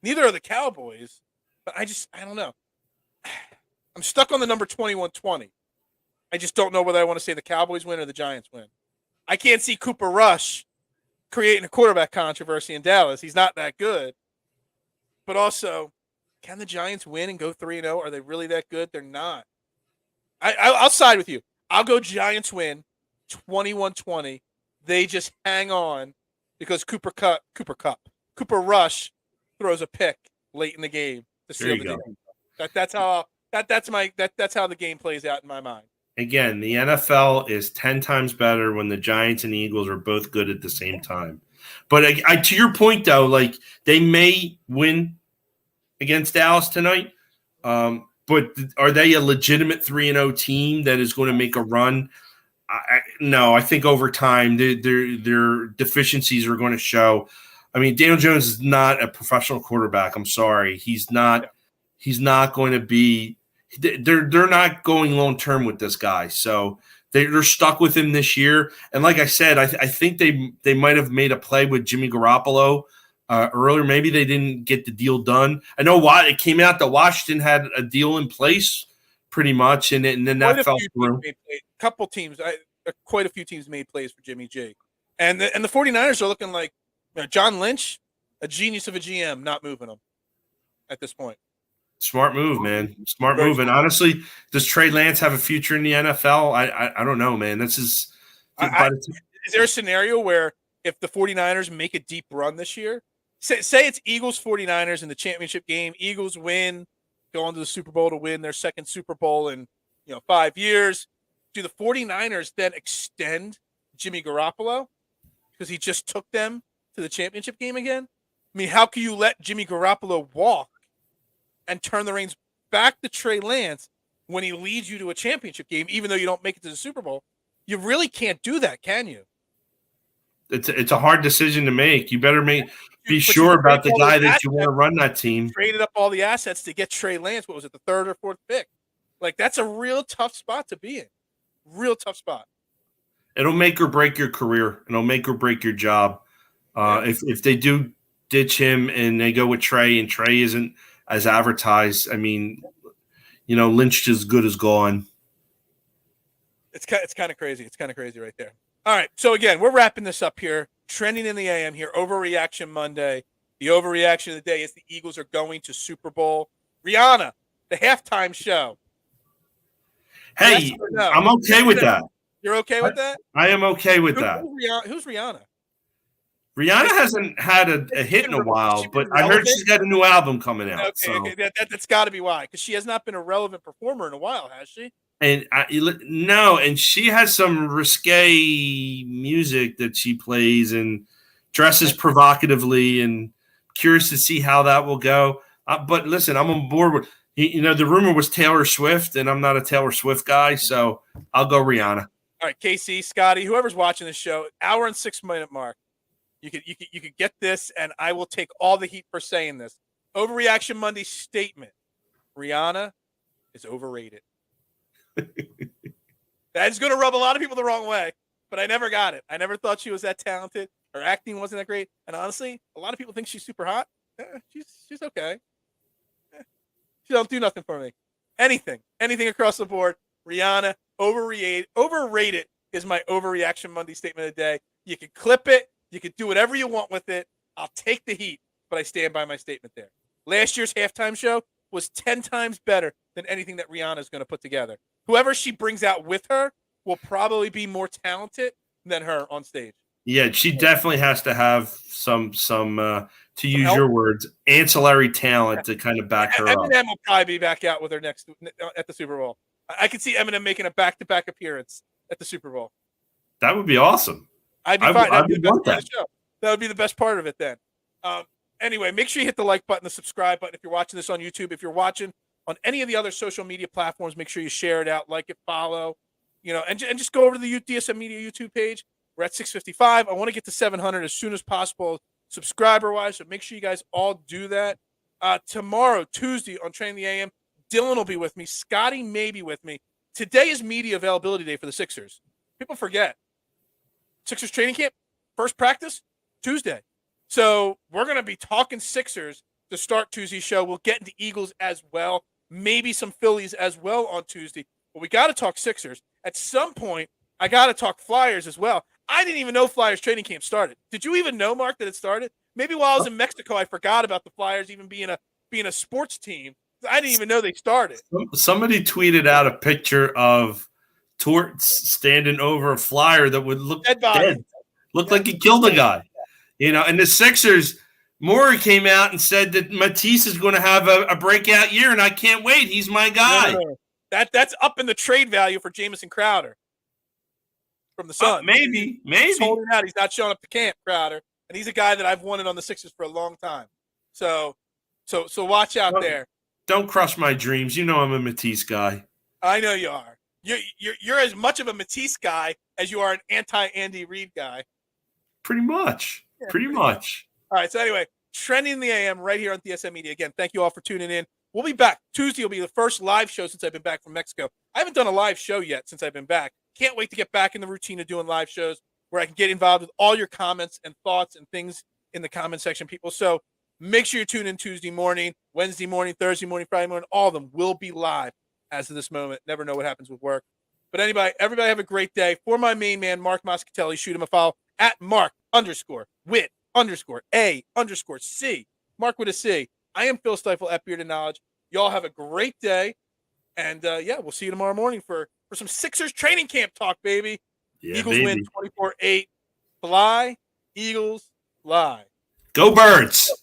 Neither are the Cowboys, but I don't know. I'm stuck on the number 21-20. I just don't know whether I want to say the Cowboys win or the Giants win. I can't see Cooper Rush creating a quarterback controversy in Dallas. He's not that good. But also, can the Giants win and go 3-0? Are they really that good? They're not. I'll side with you. I'll go Giants win 21-20. They just hang on because Cooper Rush throws a pick late in the game to seal the game. That's how the game plays out in my mind. Again, the NFL is 10 times better when the Giants and Eagles are both good at the same time. But to your point, though, like they may win against Dallas tonight, but are they a legitimate 3-0 team that is going to make a run? No, I think over time their deficiencies are going to show. I mean, Daniel Jones is not a professional quarterback. I'm sorry, he's not. He's not going to be. They're not going long term with this guy, so they're stuck with him this year. And like I said, I think they might have made a play with Jimmy Garoppolo earlier. Maybe they didn't get the deal done. I know why it came out that Washington had a deal in place, pretty much, and then that fell through. Quite a few teams made plays for Jimmy G, and the 49ers are looking like John Lynch, a genius of a GM, not moving them at this point. Smart move, man. Smart move. And honestly, does Trey Lance have a future in the NFL? I don't know, man. This is By the time, Is there a scenario where if the 49ers make a deep run this year, say it's Eagles 49ers in the championship game, Eagles win, go on to the Super Bowl to win their second Super Bowl in 5 years. Do the 49ers then extend Jimmy Garoppolo because he just took them to the championship game again? I mean, how can you let Jimmy Garoppolo walk and turn the reins back to Trey Lance when he leads you to a championship game, even though you don't make it to the Super Bowl? You really can't do that, can you? it's a hard decision to make. You better be sure about the guy that you want to run that team. Traded up all the assets to get Trey Lance. What was it, the third or fourth pick? Like, that's a real tough spot to be in. Real tough spot. It'll make or break your career. It'll make or break your job. If they do ditch him and they go with Trey, and Trey isn't as advertised, I mean, Lynch is good as gone. It's kind of crazy. It's kind of crazy right there. All right. So again, we're wrapping this up here. Trending in the AM here. Overreaction Monday. The overreaction of the day is the Eagles are going to Super Bowl. Rihanna, the halftime show. Hey, Yes or no? I'm okay with that. You're okay with that? I am okay with that. Who's Rihanna? Rihanna hasn't had a hit in a while, but I heard she's got a new album coming out. Okay. That's got to be why, because she has not been a relevant performer in a while, has she? And no, and she has some risque music that she plays and dresses provocatively, and curious to see how that will go. But listen, I'm on board with the rumor was Taylor Swift, and I'm not a Taylor Swift guy, so I'll go Rihanna. All right, Casey, Scotty, whoever's watching this show, hour and 6 minute mark. You could get this, and I will take all the heat for saying this. Overreaction Monday statement: Rihanna is overrated. That is going to rub a lot of people the wrong way, but I never got it. I never thought she was that talented. Her acting wasn't that great, and honestly, a lot of people think she's super hot. She's okay. She don't do nothing for me. Anything across the board. Rihanna overrated is my overreaction Monday statement of the day. You can clip it. You can do whatever you want with it. I'll take the heat, but I stand by my statement there. Last year's halftime show was 10 times better than anything that Rihanna is going to put together. Whoever she brings out with her will probably be more talented than her on stage. Yeah, she definitely has to have some to use your words, ancillary talent to kind of back her up. Eminem will probably be back out with her next at the Super Bowl. I could see Eminem making a back-to-back appearance at the Super Bowl. That would be awesome. I'd be fine. That'd be the best part of the show. That would be the best part of it then. Anyway, make sure you hit the like button, the subscribe button if you're watching this on YouTube. If you're watching on any of the other social media platforms, make sure you share it out, like it, follow, and just go over to the DSM Media YouTube page. We're at 655. I want to get to 700 as soon as possible, subscriber-wise, so make sure you guys all do that. Tomorrow, Tuesday, on Training the AM, Dylan will be with me. Scotty may be with me. Today is media availability day for the Sixers. People forget. Sixers training camp, first practice, Tuesday. So we're going to be talking Sixers to start Tuesday's show. We'll get into Eagles as well, maybe some Phillies as well on Tuesday. But we got to talk Sixers. At some point, I got to talk Flyers as well. I didn't even know Flyers training camp started. Did you even know, Mark, that it started? Maybe while I was in Mexico, I forgot about the Flyers even being a sports team. I didn't even know they started. Somebody tweeted out a picture of Torts standing over a Flyer that would look dead. Looked like he killed a guy. And the Sixers, Maury came out and said that Matisse is going to have a breakout year, and I can't wait. He's my guy. No. That's up in the trade value for Jamison Crowder from the Suns. Maybe. He's holding out. He's not showing up to camp, Crowder, and he's a guy that I've wanted on the Sixers for a long time. So watch out there. Don't crush my dreams. I'm a Matisse guy. I know you are. You're as much of a Matisse guy as you are an anti-Andy Reid guy. Pretty much. Pretty much. All right. So anyway, Trending in the AM right here on DSM Media. Again, thank you all for tuning in. We'll be back. Tuesday will be the first live show since I've been back from Mexico. I haven't done a live show yet since I've been back. Can't wait to get back in the routine of doing live shows where I can get involved with all your comments and thoughts and things in the comment section, people. So make sure you tune in Tuesday morning, Wednesday morning, Thursday morning, Friday morning. All of them will be live as of this moment. Never know what happens with work. But everybody have a great day. For my main man, Mark Moscatelli, shoot him a follow at Mark_Wit_A_C. Mark with a C. I am Phil Stifle at Beard and Knowledge. Y'all have a great day. And we'll see you tomorrow morning for some Sixers training camp talk, baby. Yeah, Eagles baby. win 24-8. Fly, Eagles, fly. Go Birds.